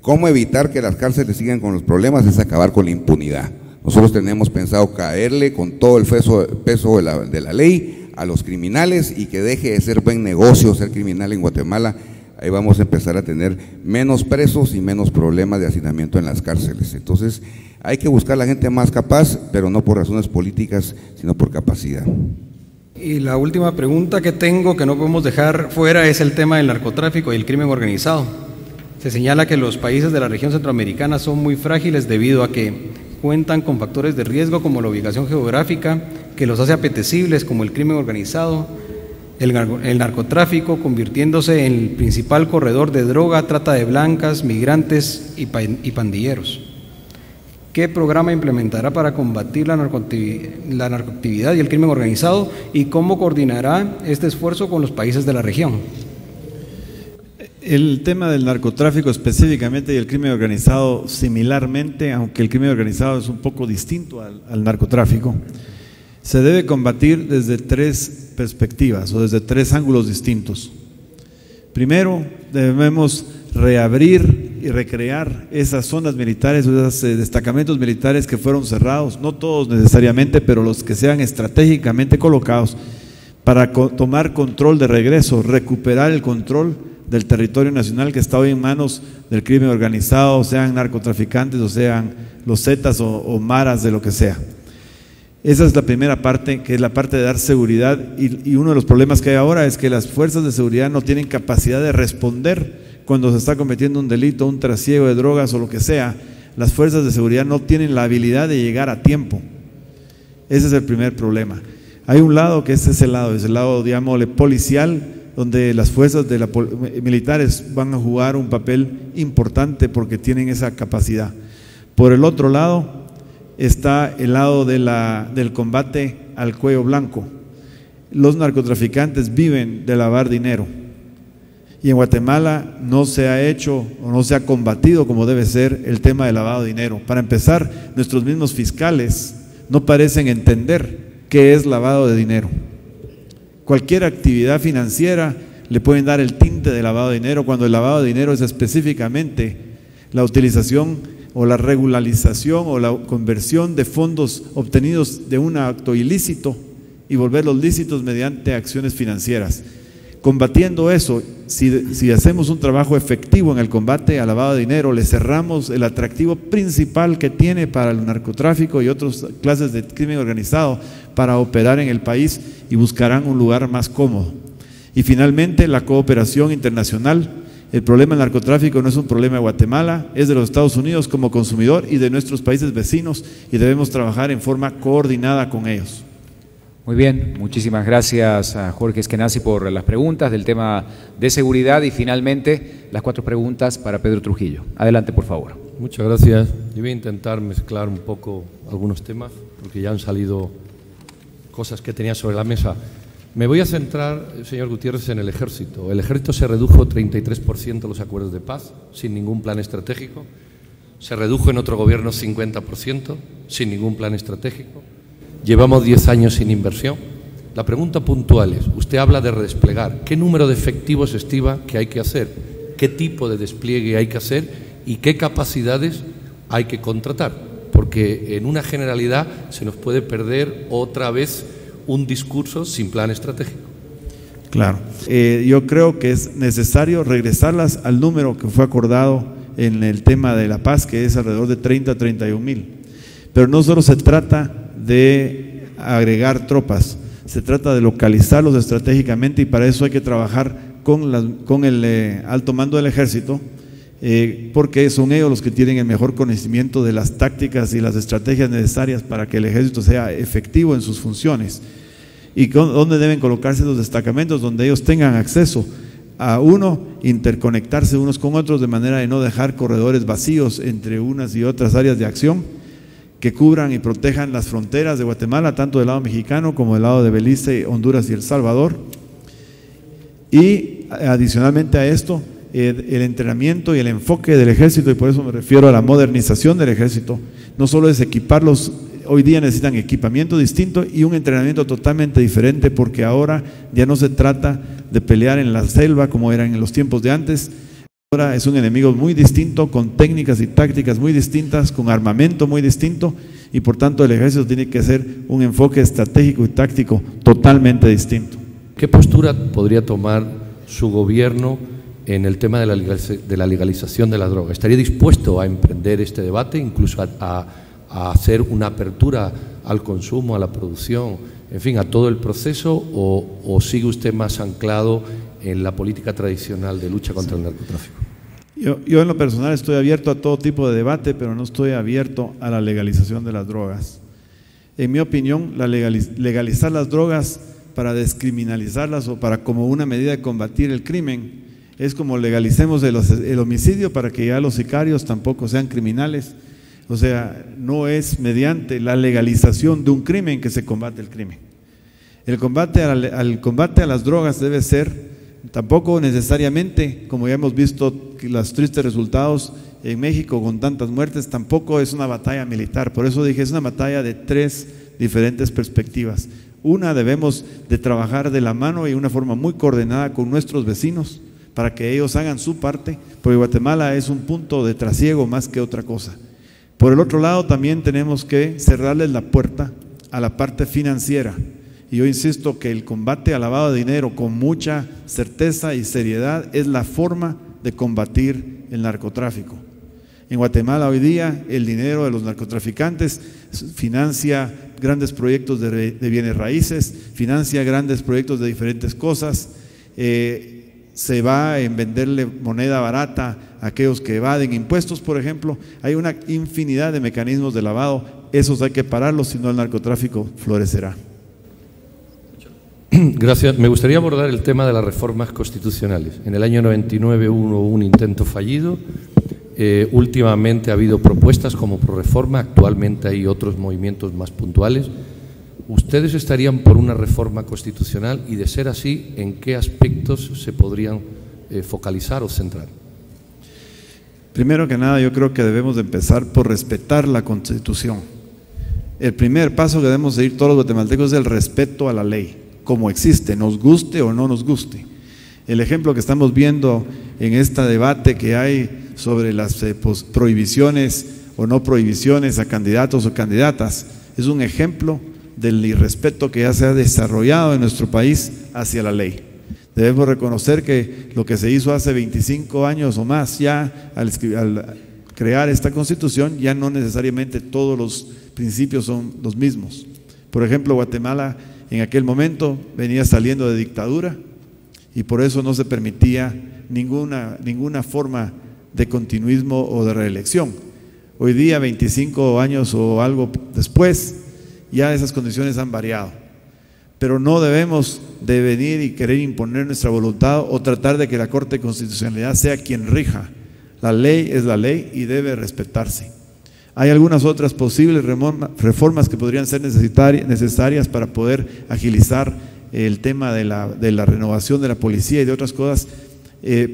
Speaker 5: ¿Cómo evitar que las cárceles sigan con los problemas? Es acabar con la impunidad. Nosotros tenemos pensado caerle con todo el peso de la ley a los criminales y que deje de ser buen negocio ser criminal en Guatemala. Ahí vamos a empezar a tener menos presos y menos problemas de hacinamiento en las cárceles. Entonces hay que buscar la gente más capaz, pero no por razones políticas, sino por capacidad.
Speaker 3: Y la última pregunta que tengo, que no podemos dejar fuera, es el tema del narcotráfico y el crimen organizado. Se señala que los países de la región centroamericana son muy frágiles debido a que cuentan con factores de riesgo como la ubicación geográfica, que los hace apetecibles, como el crimen organizado, el narcotráfico, convirtiéndose en el principal corredor de droga, trata de blancas, migrantes y pandilleros. ¿Qué programa implementará para combatir la narcoactividad y el crimen organizado, y cómo coordinará este esfuerzo con los países de la región?
Speaker 4: El tema del narcotráfico específicamente y el crimen organizado similarmente, aunque el crimen organizado es un poco distinto al narcotráfico, se debe combatir desde tres perspectivas o desde tres ángulos distintos. Primero, debemos reabrir y recrear esas zonas militares, esos destacamentos militares que fueron cerrados, no todos necesariamente, pero los que sean estratégicamente colocados para tomar control de regreso, recuperar el control del territorio nacional que está hoy en manos del crimen organizado, sean narcotraficantes o sean los zetas o maras de lo que sea. Esa es la primera parte, que es la parte de dar seguridad, y uno de los problemas que hay ahora es que las fuerzas de seguridad no tienen capacidad de responder cuando se está cometiendo un delito, un trasiego de drogas o lo que sea. Las fuerzas de seguridad no tienen la habilidad de llegar a tiempo. Ese es el primer problema. Hay un lado que es ese lado, digámosle, policial, donde las fuerzas militares van a jugar un papel importante porque tienen esa capacidad. Por el otro lado está el lado del combate al cuello blanco. Los narcotraficantes viven de lavar dinero, y en Guatemala no se ha hecho o no se ha combatido como debe ser el tema del lavado de dinero. Para empezar, nuestros mismos fiscales no parecen entender qué es lavado de dinero. Cualquier actividad financiera le pueden dar el tinte de lavado de dinero, cuando el lavado de dinero es específicamente la utilización o la regularización o la conversión de fondos obtenidos de un acto ilícito y volverlos lícitos mediante acciones financieras. Combatiendo eso, si hacemos un trabajo efectivo en el combate al lavado de dinero, le cerramos el atractivo principal que tiene para el narcotráfico y otras clases de crimen organizado para operar en el país, y buscarán un lugar más cómodo. Y finalmente, la cooperación internacional. El problema del narcotráfico no es un problema de Guatemala, es de los Estados Unidos como consumidor y de nuestros países vecinos, y debemos trabajar en forma coordinada con ellos.
Speaker 2: Muy bien, muchísimas gracias a Jorge Eskenazi por las preguntas del tema de seguridad, y finalmente las 4 preguntas para Pedro Trujillo. Adelante, por favor.
Speaker 8: Muchas gracias. Yo voy a intentar mezclar un poco algunos temas porque ya han salido cosas que tenía sobre la mesa. Me voy a centrar, señor Gutiérrez, en el ejército. El ejército se redujo 33% los acuerdos de paz sin ningún plan estratégico. Se redujo en otro gobierno 50% sin ningún plan estratégico. Llevamos 10 años sin inversión. La pregunta puntual es, usted habla de redesplegar. ¿Qué número de efectivos estima que hay que hacer? ¿Qué tipo de despliegue hay que hacer? ¿Y qué capacidades hay que contratar? Porque en una generalidad se nos puede perder otra vez un discurso sin plan estratégico.
Speaker 4: Claro, yo creo que es necesario regresarlas al número que fue acordado en el tema de la paz, que es alrededor de 30 a 31 mil. Pero no solo se trata de agregar tropas, se trata de localizarlos estratégicamente, y para eso hay que trabajar con el alto mando del ejército, porque son ellos los que tienen el mejor conocimiento de las tácticas y las estrategias necesarias para que el ejército sea efectivo en sus funciones. ¿Y dónde deben colocarse los destacamentos? Donde ellos tengan acceso a interconectarse unos con otros, de manera de no dejar corredores vacíos entre unas y otras áreas de acción, que cubran y protejan las fronteras de Guatemala, tanto del lado mexicano como del lado de Belice, Honduras y El Salvador. Y adicionalmente a esto, el entrenamiento y el enfoque del ejército, y por eso me refiero a la modernización del ejército, no solo es equiparlos, hoy día necesitan equipamiento distinto y un entrenamiento totalmente diferente, porque ahora ya no se trata de pelear en la selva como eran en los tiempos de antes. Ahora es un enemigo muy distinto, con técnicas y tácticas muy distintas, con armamento muy distinto, y por tanto el ejército tiene que hacer un enfoque estratégico y táctico totalmente distinto.
Speaker 8: ¿Qué postura podría tomar su gobierno en el tema de la legalización de la droga? ¿Estaría dispuesto a emprender este debate, incluso a hacer una apertura al consumo, a la producción, en fin, a todo el proceso, o sigue usted más anclado en la política tradicional de lucha contra el narcotráfico?
Speaker 4: Yo en lo personal estoy abierto a todo tipo de debate, pero no estoy abierto a la legalización de las drogas. En mi opinión, legalizar las drogas para descriminalizarlas o para como una medida de combatir el crimen es como legalicemos el homicidio para que ya los sicarios tampoco sean criminales. O sea, no es mediante la legalización de un crimen que se combate el crimen. El combate al combate a las drogas debe ser tampoco necesariamente, como ya hemos visto los tristes resultados en México con tantas muertes, tampoco es una batalla militar. Por eso dije, es una batalla de tres diferentes perspectivas. Una, debemos de trabajar de la mano y de una forma muy coordinada con nuestros vecinos para que ellos hagan su parte, porque Guatemala es un punto de trasiego más que otra cosa. Por el otro lado, también tenemos que cerrarles la puerta a la parte financiera. Y yo insisto que el combate al lavado de dinero con mucha certeza y seriedad es la forma de combatir el narcotráfico. En Guatemala hoy día el dinero de los narcotraficantes financia grandes proyectos de bienes raíces, financia grandes proyectos de diferentes cosas, se va en venderle moneda barata a aquellos que evaden impuestos, por ejemplo. Hay una infinidad de mecanismos de lavado, esos hay que pararlos, si no el narcotráfico florecerá.
Speaker 8: Gracias. Me gustaría abordar el tema de las reformas constitucionales. En el año 99 hubo un intento fallido. Últimamente ha habido propuestas como Proreforma, actualmente hay otros movimientos más puntuales. ¿Ustedes estarían por una reforma constitucional? Y de ser así, ¿en qué aspectos se podrían focalizar o centrar?
Speaker 4: Primero que nada, yo creo que debemos de empezar por respetar la Constitución. El primer paso que debemos seguir todos los guatemaltecos es el respeto a la ley, como existe, nos guste o no nos guste. El ejemplo que estamos viendo en este debate que hay sobre las prohibiciones o no prohibiciones a candidatos o candidatas es un ejemplo del irrespeto que ya se ha desarrollado en nuestro país hacia la ley. Debemos reconocer que lo que se hizo hace 25 años o más ya al crear esta Constitución, ya no necesariamente todos los principios son los mismos. Por ejemplo, Guatemala en aquel momento venía saliendo de dictadura y por eso no se permitía ninguna forma de continuismo o de reelección. Hoy día, 25 años o algo después, ya esas condiciones han variado. Pero no debemos de venir y querer imponer nuestra voluntad o tratar de que la Corte de Constitucionalidad sea quien rija. La ley es la ley y debe respetarse. Hay algunas otras posibles reformas que podrían ser necesarias para poder agilizar el tema de la renovación de la policía y de otras cosas,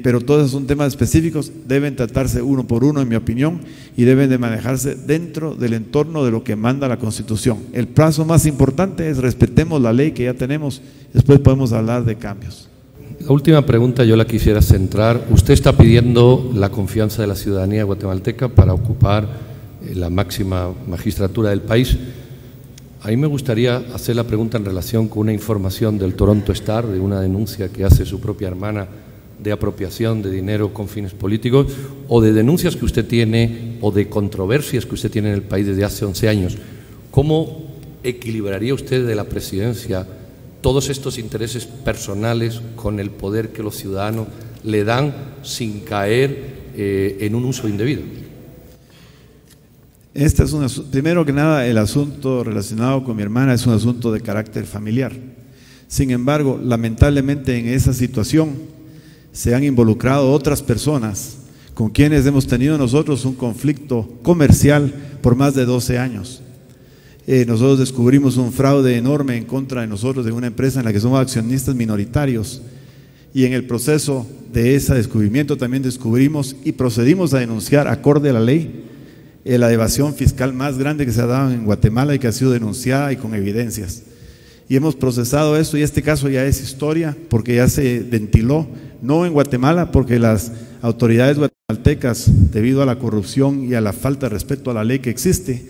Speaker 4: pero todos son temas específicos, deben tratarse uno por uno, en mi opinión, y deben de manejarse dentro del entorno de lo que manda la Constitución. El paso más importante es respetemos la ley que ya tenemos, después podemos hablar de cambios.
Speaker 8: La última pregunta yo la quisiera centrar. Usted está pidiendo la confianza de la ciudadanía guatemalteca para ocupar la máxima magistratura del país. A mí me gustaría hacer la pregunta en relación con una información del Toronto Star, de una denuncia que hace su propia hermana de apropiación de dinero con fines políticos, o de denuncias que usted tiene, o de controversias que usted tiene en el país desde hace 11 años. ¿Cómo equilibraría usted de la presidencia todos estos intereses personales con el poder que los ciudadanos le dan sin caer en un uso indebido?
Speaker 4: Este es primero que nada, el asunto relacionado con mi hermana es un asunto de carácter familiar. Sin embargo, lamentablemente en esa situación se han involucrado otras personas con quienes hemos tenido nosotros un conflicto comercial por más de 12 años. Nosotros descubrimos un fraude enorme en contra de nosotros de una empresa en la que somos accionistas minoritarios y en el proceso de ese descubrimiento también descubrimos y procedimos a denunciar, acorde a la ley, la evasión fiscal más grande que se ha dado en Guatemala y que ha sido denunciada y con evidencias. Y hemos procesado eso, y este caso ya es historia porque ya se ventiló, no en Guatemala, porque las autoridades guatemaltecas, debido a la corrupción y a la falta de respeto a la ley que existe,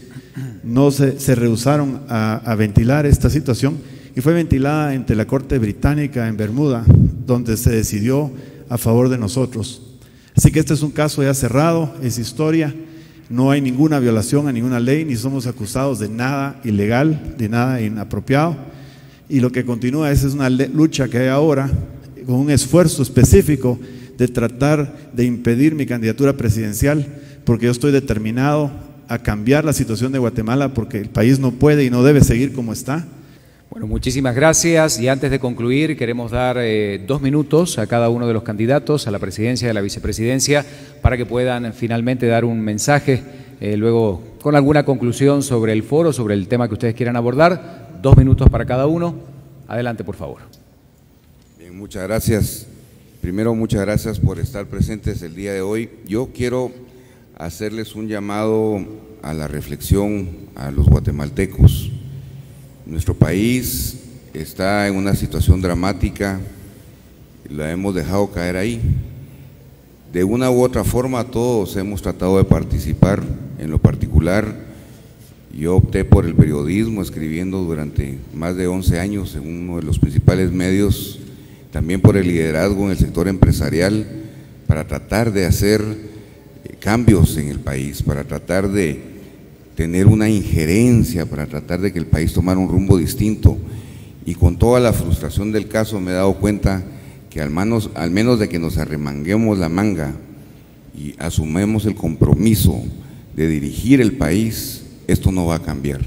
Speaker 4: no se rehusaron a ventilar esta situación, y fue ventilada ante la Corte Británica en Bermuda, donde se decidió a favor de nosotros. Así que este es un caso ya cerrado, es historia, no hay ninguna violación a ninguna ley, ni somos acusados de nada ilegal, de nada inapropiado, y lo que continúa es una lucha que hay ahora, con un esfuerzo específico de tratar de impedir mi candidatura presidencial, porque yo estoy determinado a cambiar la situación de Guatemala, porque el país no puede y no debe seguir como está.
Speaker 2: Bueno, muchísimas gracias, y antes de concluir queremos dar 2 minutos a cada uno de los candidatos a la presidencia y a la vicepresidencia para que puedan finalmente dar un mensaje, luego con alguna conclusión sobre el foro, sobre el tema que ustedes quieran abordar. 2 minutos para cada uno. Adelante, por favor.
Speaker 5: Bien, muchas gracias. Primero, muchas gracias por estar presentes el día de hoy. Yo quiero hacerles un llamado a la reflexión a los guatemaltecos. Nuestro país está en una situación dramática, la hemos dejado caer ahí. De una u otra forma todos hemos tratado de participar. En lo particular, yo opté por el periodismo, escribiendo durante más de 11 años en uno de los principales medios, también por el liderazgo en el sector empresarial, para tratar de hacer cambios en el país, para tratar de tener una injerencia, para tratar de que el país tomara un rumbo distinto. Y con toda la frustración del caso me he dado cuenta que al menos de que nos arremanguemos la manga y asumamos el compromiso de dirigir el país, esto no va a cambiar,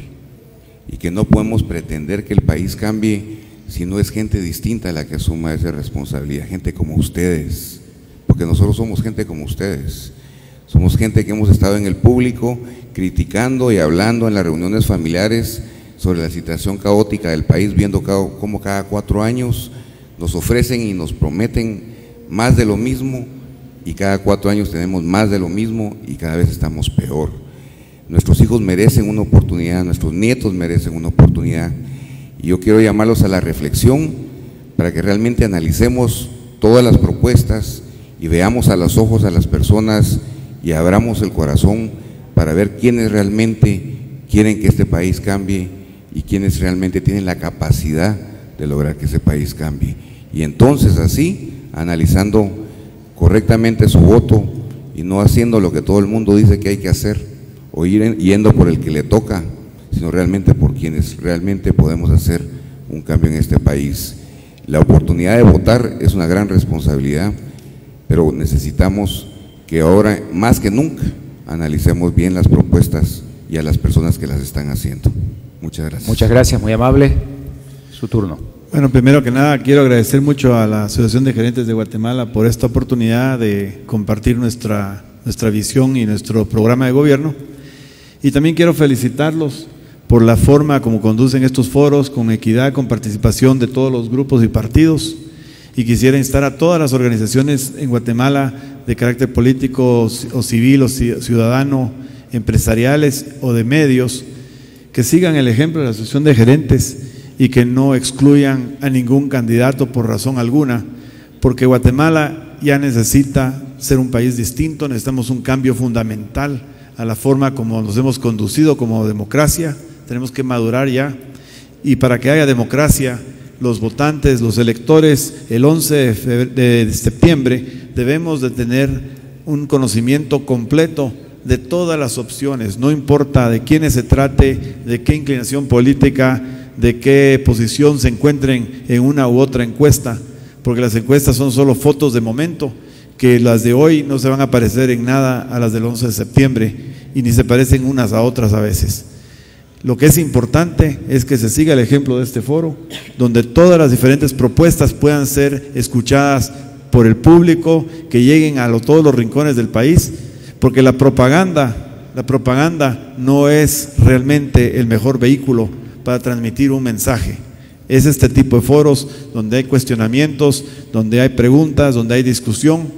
Speaker 5: y que no podemos pretender que el país cambie si no es gente distinta la que asuma esa responsabilidad, gente como ustedes, porque nosotros somos gente como ustedes, somos gente que hemos estado en el público criticando y hablando en las reuniones familiares sobre la situación caótica del país, viendo cómo cada 4 años nos ofrecen y nos prometen más de lo mismo, y cada 4 años tenemos más de lo mismo y cada vez estamos peor. Nuestros hijos merecen una oportunidad, nuestros nietos merecen una oportunidad, y yo quiero llamarlos a la reflexión para que realmente analicemos todas las propuestas y veamos a los ojos a las personas y abramos el corazón para ver quiénes realmente quieren que este país cambie y quiénes realmente tienen la capacidad de lograr que ese país cambie. Y entonces así, analizando correctamente su voto y no haciendo lo que todo el mundo dice que hay que hacer, o yendo por el que le toca, sino realmente por quienes realmente podemos hacer un cambio en este país. La oportunidad de votar es una gran responsabilidad, pero necesitamos que ahora, más que nunca, analicemos bien las propuestas y a las personas que las están haciendo. Muchas gracias.
Speaker 2: Muchas gracias, muy amable. Su turno.
Speaker 4: Bueno, primero que nada quiero agradecer mucho a la Asociación de Gerentes de Guatemala por esta oportunidad de compartir nuestra visión y nuestro programa de gobierno, y también quiero felicitarlos por la forma como conducen estos foros, con equidad, con participación de todos los grupos y partidos, y quisiera instar a todas las organizaciones en Guatemala de carácter político o civil o ciudadano, empresariales o de medios, que sigan el ejemplo de la Asociación de Gerentes y que no excluyan a ningún candidato por razón alguna, porque Guatemala ya necesita ser un país distinto, necesitamos un cambio fundamental a la forma como nos hemos conducido como democracia, tenemos que madurar ya, y para que haya democracia, los votantes, los electores, el 11 de septiembre debemos de tener un conocimiento completo de todas las opciones, no importa de quiénes se trate, de qué inclinación política, de qué posición se encuentren en una u otra encuesta, porque las encuestas son solo fotos de momento, que las de hoy no se van a parecer en nada a las del 11 de septiembre y ni se parecen unas a otras a veces. Lo que es importante es que se siga el ejemplo de este foro, donde todas las diferentes propuestas puedan ser escuchadas por el público, que lleguen a todos los rincones del país, porque la propaganda no es realmente el mejor vehículo para transmitir un mensaje. es este tipo de foros donde hay cuestionamientos, donde hay preguntas, donde hay discusión.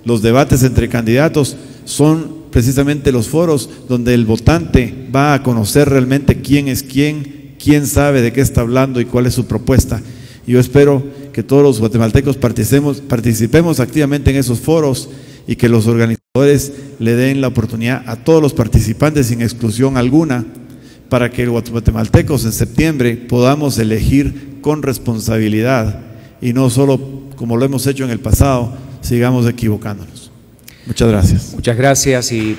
Speaker 4: Los debates entre candidatos son precisamente los foros donde el votante va a conocer realmente quién es quién sabe de qué está hablando y cuál es su propuesta. Y yo espero que todos los guatemaltecos participemos activamente en esos foros y que los organizadores le den la oportunidad a todos los participantes sin exclusión alguna, para que los guatemaltecos en septiembre podamos elegir con responsabilidad y no solo como lo hemos hecho en el pasado, sigamos equivocándonos. Muchas gracias.
Speaker 2: Muchas gracias y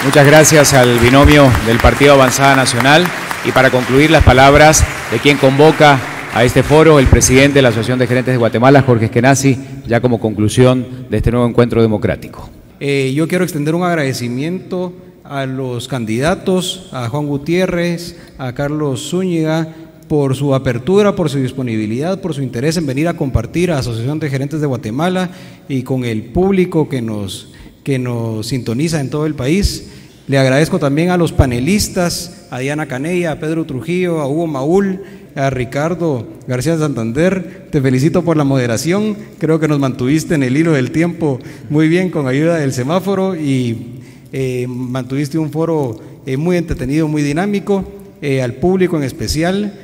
Speaker 2: muchas gracias al binomio del Partido Avanzada Nacional. Y para concluir, las palabras de quien convoca a este foro, el presidente de la Asociación de Gerentes de Guatemala, Jorge Eskenazi, ya como conclusión de este nuevo encuentro democrático.
Speaker 3: Yo quiero extender un agradecimiento a los candidatos, a Juan Gutiérrez, a Carlos Zúñiga, por su apertura, por su disponibilidad, por su interés en venir a compartir a la Asociación de Gerentes de Guatemala y con el público que nos sintoniza en todo el país. Le agradezco también a los panelistas, a Diana Canella, a Pedro Trujillo, a Hugo Maúl, a Ricardo García de Santander. Te felicito por la moderación, creo que nos mantuviste en el hilo del tiempo muy bien con ayuda del semáforo y mantuviste un foro muy entretenido, muy dinámico, al público en especial,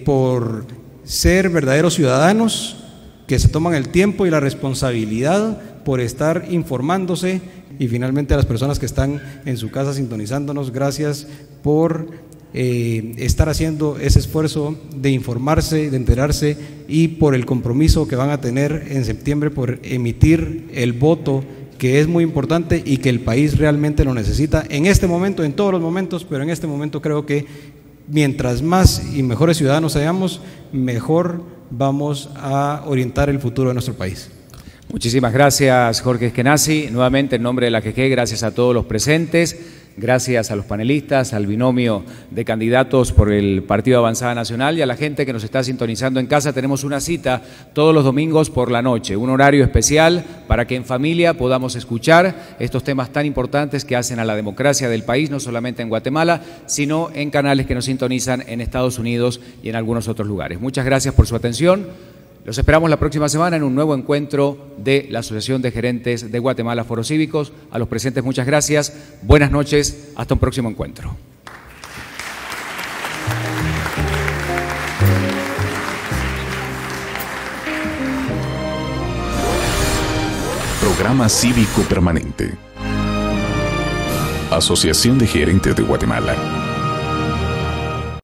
Speaker 3: por ser verdaderos ciudadanos que se toman el tiempo y la responsabilidad por estar informándose, y finalmente a las personas que están en su casa sintonizándonos, gracias por estar haciendo ese esfuerzo de informarse, de enterarse, y por el compromiso que van a tener en septiembre por emitir el voto, que es muy importante y que el país realmente lo necesita en este momento, en todos los momentos, pero en este momento creo que mientras más y mejores ciudadanos seamos, mejor vamos a orientar el futuro de nuestro país.
Speaker 2: Muchísimas gracias, Jorge Eskenazi. Nuevamente, en nombre de la AGG, gracias a todos los presentes, gracias a los panelistas, al binomio de candidatos por el Partido Avanzada Nacional y a la gente que nos está sintonizando en casa. Tenemos una cita todos los domingos por la noche, un horario especial para que en familia podamos escuchar estos temas tan importantes que hacen a la democracia del país, no solamente en Guatemala, sino en canales que nos sintonizan en Estados Unidos y en algunos otros lugares. Muchas gracias por su atención. Los esperamos la próxima semana en un nuevo encuentro de la Asociación de Gerentes de Guatemala Foros Cívicos. A los presentes, muchas gracias. Buenas noches. Hasta un próximo encuentro.
Speaker 1: Programa Cívico Permanente. Asociación de Gerentes de Guatemala.